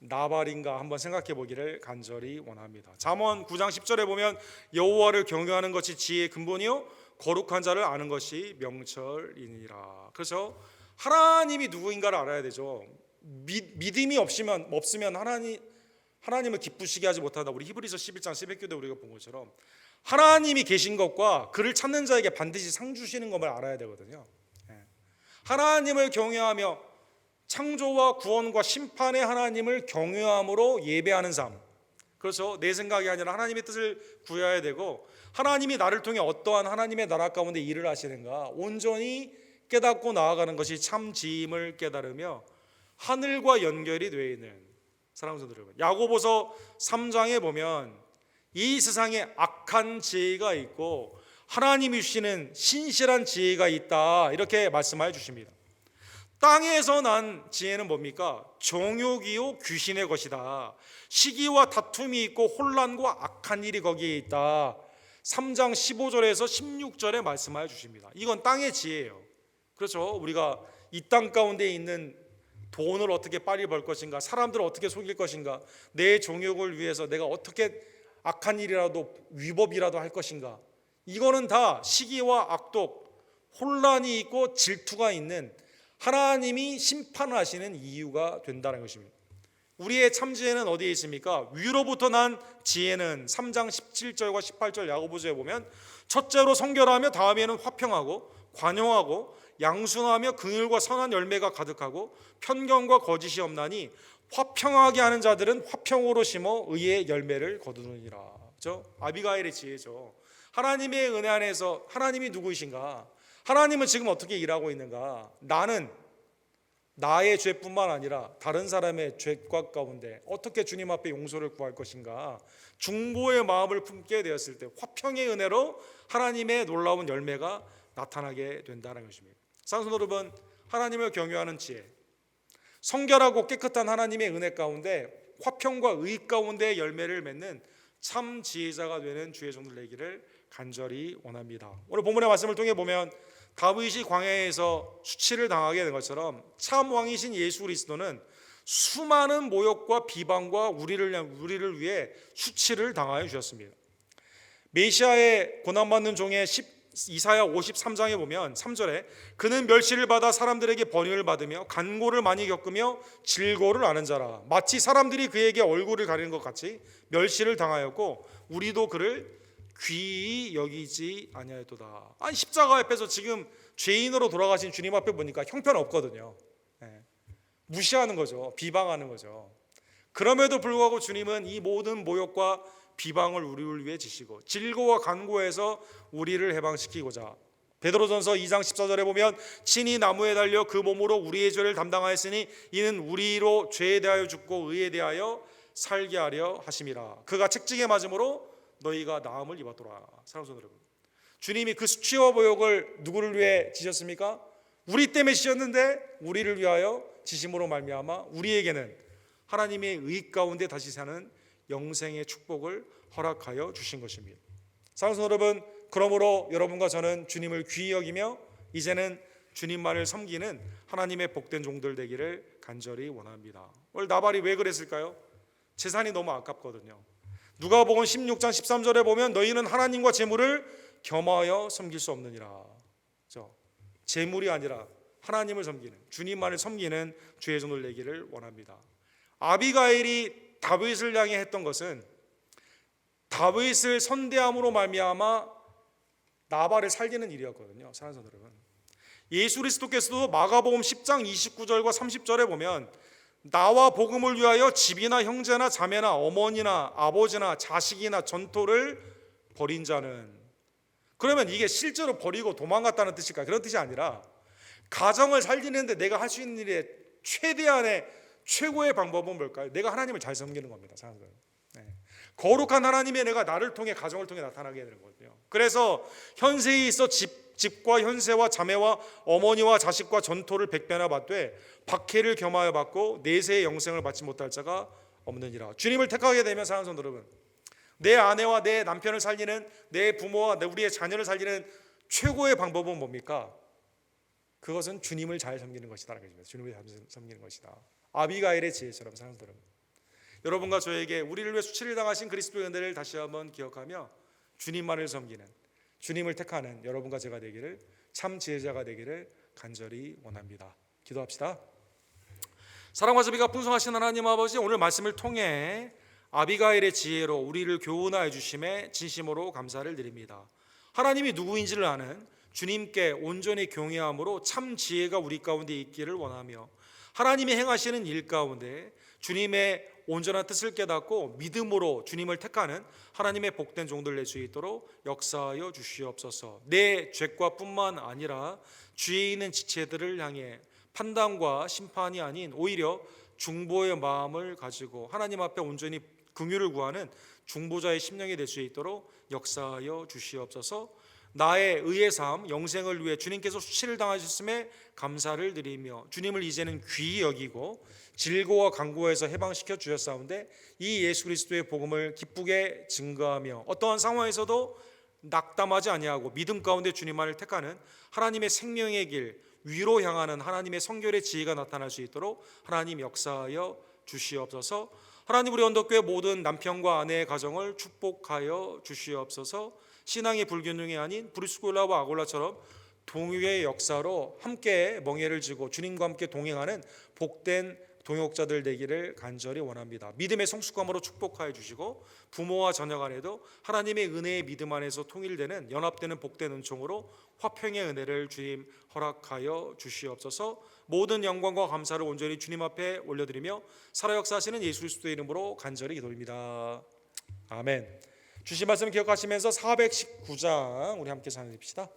나발인가 한번 생각해 보기를 간절히 원합니다. 잠언 9장 10절에 보면 여호와를 경외하는 것이 지혜의 근본이요 거룩한 자를 아는 것이 명철이니라. 그래서 하나님이 누구인가를 알아야 되죠. 믿음이 없으면 하나님을 기쁘시게 하지 못한다. 우리 히브리서 11장 새벽기도에 우리가 본 것처럼 하나님이 계신 것과 그를 찾는 자에게 반드시 상 주시는 것을 알아야 되거든요. 하나님을 경외하며 창조와 구원과 심판의 하나님을 경외함으로 예배하는 삶, 그렇죠. 내 생각이 아니라 하나님의 뜻을 구해야 되고 하나님이 나를 통해 어떠한 하나님의 나라 가운데 일을 하시는가 온전히 깨닫고 나아가는 것이 참 지임을 깨달으며 하늘과 연결이 되어 있는 사랑하는 성도 여러분, 야고보서 3장에 보면 이 세상에 악한 지혜가 있고 하나님이 주시는 신실한 지혜가 있다, 이렇게 말씀하여 주십니다. 땅에서 난 지혜는 뭡니까? 정욕이요 귀신의 것이다. 시기와 다툼이 있고 혼란과 악한 일이 거기에 있다. 3장 15절에서 16절에 말씀하여 주십니다. 이건 땅의 지혜예요. 그렇죠. 우리가 이 땅 가운데 있는 돈을 어떻게 빨리 벌 것인가, 사람들을 어떻게 속일 것인가, 내 정욕을 위해서 내가 어떻게 악한 일이라도 위법이라도 할 것인가, 이거는 다 시기와 악독, 혼란이 있고 질투가 있는 하나님이 심판하시는 이유가 된다는 것입니다. 우리의 참 지혜는 어디에 있습니까? 위로부터 난 지혜는 3장 17절과 18절 야고보서에 보면 첫째로 성결하며 다음에는 화평하고 관용하고 양순하며 긍휼과 선한 열매가 가득하고 편견과 거짓이 없나니 화평하게 하는 자들은 화평으로 심어 의의 열매를 거두느니라. 그렇죠? 아비가일의 지혜죠. 하나님의 은혜 안에서 하나님이 누구이신가? 하나님은 지금 어떻게 일하고 있는가? 나는 나의 죄뿐만 아니라 다른 사람의 죄과 가운데 어떻게 주님 앞에 용서를 구할 것인가? 중보의 마음을 품게 되었을 때 화평의 은혜로 하나님의 놀라운 열매가 나타나게 된다는 것입니다. 사랑하는 여러분, 하나님을 경외하는 지혜, 성결하고 깨끗한 하나님의 은혜 가운데 화평과 의 가운데 열매를 맺는 참 지혜자가 되는 주의 종들 되기를 간절히 원합니다. 오늘 본문의 말씀을 통해 보면 다윗이 광야에서 수치를 당하게 된 것처럼 참 왕이신 예수 그리스도는 수많은 모욕과 비방과 우리를 위해 수치를 당하여 주셨습니다. 메시아의 고난받는 종의 이사야 53장에 보면 3절에 그는 멸시를 받아 사람들에게 번영을 받으며 간고를 많이 겪으며 질고를 아는 자라. 마치 사람들이 그에게 얼굴을 가리는 것 같이 멸시를 당하였고 우리도 그를 귀히 여기지 아니하였도다. 아니 십자가 앞에서 지금 죄인으로 돌아가신 주님 앞에 보니까 형편없거든요. 무시하는 거죠. 비방하는 거죠. 그럼에도 불구하고 주님은 이 모든 모욕과 비방을 우리를 위해 지시고 질고와 간고에서 우리를 해방시키고자 베드로전서 2장 14절에 보면 친히 나무에 달려 그 몸으로 우리의 죄를 담당하였으니 이는 우리로 죄에 대하여 죽고 의에 대하여 살게 하려 하심이라. 그가 책찍에 맞음으로 너희가 나음을 입었더라. 사랑하는 여러분, 주님이 그 수치와 모욕을 누구를 위해 지셨습니까? 우리 때문에 지셨는데 우리를 위하여 지심으로 말미암아 우리에게는 하나님의 의 가운데 다시 사는 영생의 축복을 허락하여 주신 것입니다. 사랑하는 여러분, 그러므로 여러분과 저는 주님을 귀히 여기며 이제는 주님만을 섬기는 하나님의 복된 종들 되기를 간절히 원합니다. 오늘 나발이 왜 그랬을까요? 재산이 너무 아깝거든요. 누가복음 16장 13절에 보면 너희는 하나님과 재물을 겸하여 섬길 수 없느니라. 재물이 아니라 하나님을 섬기는, 주님만을 섬기는 주의 종들 되기를 원합니다. 아비가일이 다윗을 향해 했던 것은 다윗을 선대함으로 말미암아 나발을 살리는 일이었거든요. 사랑하는 여러분, 예수 그리스도께서도 마가복음 10장 29절과 30절에 보면 나와 복음을 위하여 집이나 형제나 자매나 어머니나 아버지나 자식이나 전토를 벌인 자는, 그러면 이게 실제로 버리고 도망갔다는 뜻일까요? 그런 뜻이 아니라 가정을 살리는데 내가 할 수 있는 일의 최대한의 최고의 방법은 뭘까요? 내가 하나님을 잘 섬기는 겁니다. 거룩한 하나님의 은혜가 나를 통해, 가정을 통해 나타나게 되는 거거든요. 그래서 현세에 있어 집과 현세와 자매와 어머니와 자식과 전토를 백배나 받되 박해를 겸하여 받고 내세의 영생을 받지 못할 자가 없느니라. 주님을 택하게 되면, 사랑하는 성도 여러분, 내 아내와 내 남편을 살리는, 내 부모와 우리의 자녀를 살리는 최고의 방법은 뭡니까? 그것은 주님을 잘 섬기는 것이다. 주님을 잘 섬기는 것이다. 아비가일의 지혜처럼, 사랑하는 성도 여러분, 여러분과 저에게 우리를 위해 수치를 당하신 그리스도의 은혜를 다시 한번 기억하며 주님만을 섬기는, 주님을 택하는 여러분과 제가 되기를, 참 지혜자가 되기를 간절히 원합니다. 기도합시다. 사랑과 자비가 풍성하신 하나님 아버지, 오늘 말씀을 통해 아비가일의 지혜로 우리를 교훈하여 주심에 진심으로 감사를 드립니다. 하나님이 누구인지를 아는 주님께 온전히 경외함으로 참 지혜가 우리 가운데 있기를 원하며, 하나님이 행하시는 일 가운데 주님의 온전한 뜻을 깨닫고 믿음으로 주님을 택하는 하나님의 복된 종들 될 수 있도록 역사하여 주시옵소서. 내 죄과 뿐만 아니라 주위에 있는 지체들을 향해 판단과 심판이 아닌 오히려 중보의 마음을 가지고 하나님 앞에 온전히 긍휼을 구하는 중보자의 심령이 될 수 있도록 역사하여 주시옵소서. 나의 의의 삶, 영생을 위해 주님께서 수치를 당하셨음에 감사를 드리며 주님을 이제는 귀히 여기고 질고와 강구에서 해방시켜 주셨사온데 이 예수 그리스도의 복음을 기쁘게 증거하며 어떠한 상황에서도 낙담하지 아니하고 믿음 가운데 주님만을 택하는 하나님의 생명의 길, 위로 향하는 하나님의 성결의 지혜가 나타날 수 있도록 하나님 역사하여 주시옵소서. 하나님, 우리 언덕교회 모든 남편과 아내의 가정을 축복하여 주시옵소서. 신앙의 불균형이 아닌 브리스골라와 아골라처럼 동요의 역사로 함께 멍에를 지고 주님과 함께 동행하는 복된 동역자들 되기를 간절히 원합니다. 믿음의 성숙함으로 축복하여 주시고 부모와 자녀 간에도 하나님의 은혜의 믿음 안에서 통일되는, 연합되는 복된 은총으로 화평의 은혜를 주님 허락하여 주시옵소서. 모든 영광과 감사를 온전히 주님 앞에 올려드리며 살아 역사하시는 예수 그리스도의 이름으로 간절히 기도드립니다. 아멘. 주신 말씀 기억하시면서 419장 우리 함께 찬양합시다.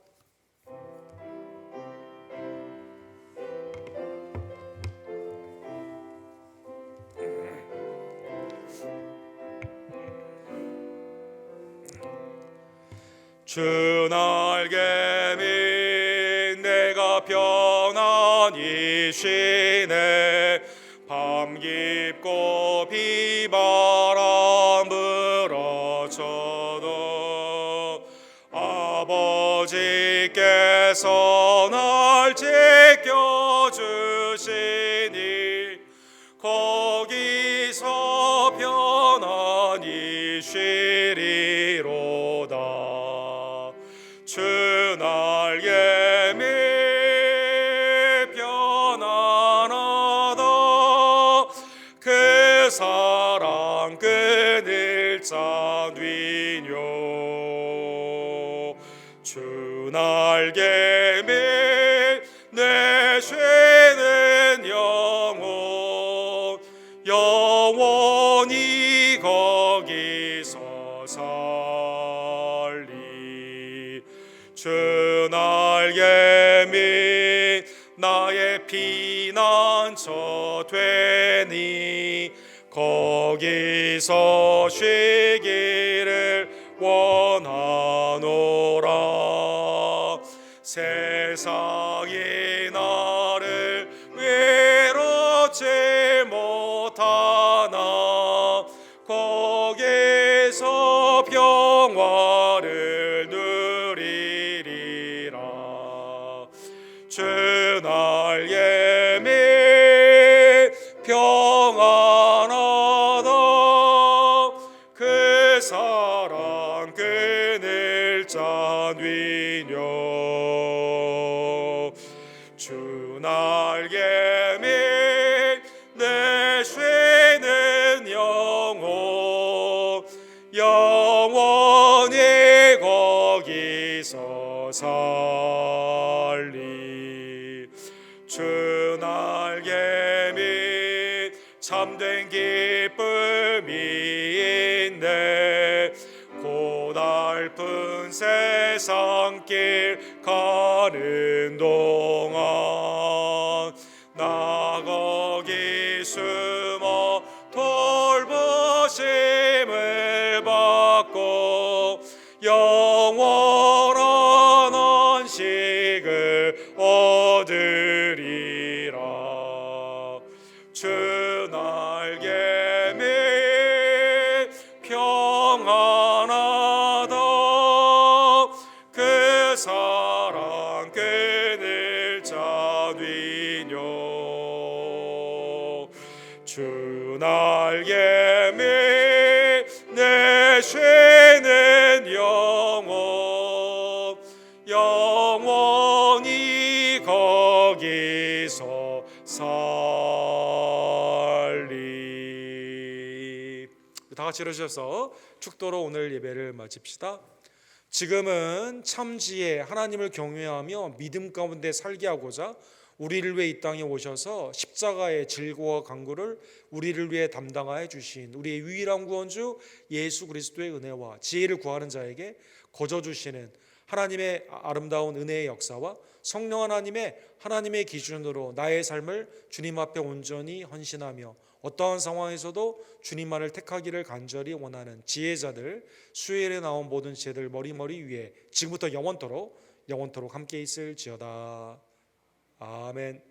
주 날개 및 내가 편안히 쉬네. 밤 깊고 비바람 불어쳐도 아버지께서 날 지켜주시니 거기서 편안히 쉬리로다. 주 날개 밑 편안하다. 그 사랑 끊을 자 뉘뇨. 주 날개 밑 내 쉬는 영혼 영원히 거기서 살리. 주 날개 밑 나의 피난처 되니 거기서 쉬기를 원하노라. 세상이 나를 외롭지 못하나 거기서 평화를 누리리라. 주 날개 밑 평안하다. 그 사랑 끊을 자 뉘뇨. 주 날개 밑 내 쉬는 영혼 영원히 거기서 살리. 주 날개 밑 참된 기쁨이 있네. 고달픈 세상길 가는 동안 나 거기 숨어 돌보심을 받고 영원한 안식을 얻으리라. 주 날개미 평안하다. 그 사랑 끊을 자 되뇨. 주 날개미 내 쉬는 영혼 영원히 거기서 살리. 다 같이 일어서셔서 축도로 오늘 예배를 마칩시다. 지금은 참지혜 하나님을 경외하며 믿음 가운데 살게 하고자 우리를 위해 이 땅에 오셔서 십자가의 질고와 강구를 우리를 위해 담당하여 주신 우리의 유일한 구원주 예수 그리스도의 은혜와 지혜를 구하는 자에게 거저 주시는 하나님의 아름다운 은혜의 역사와 성령 하나님의 기준으로 나의 삶을 주님 앞에 온전히 헌신하며 어떠한 상황에서도 주님만을 택하기를 간절히 원하는 지혜자들, 수요일에 나온 모든 지혜들 머리머리 위에 지금부터 영원토록 함께 있을지어다. 아멘.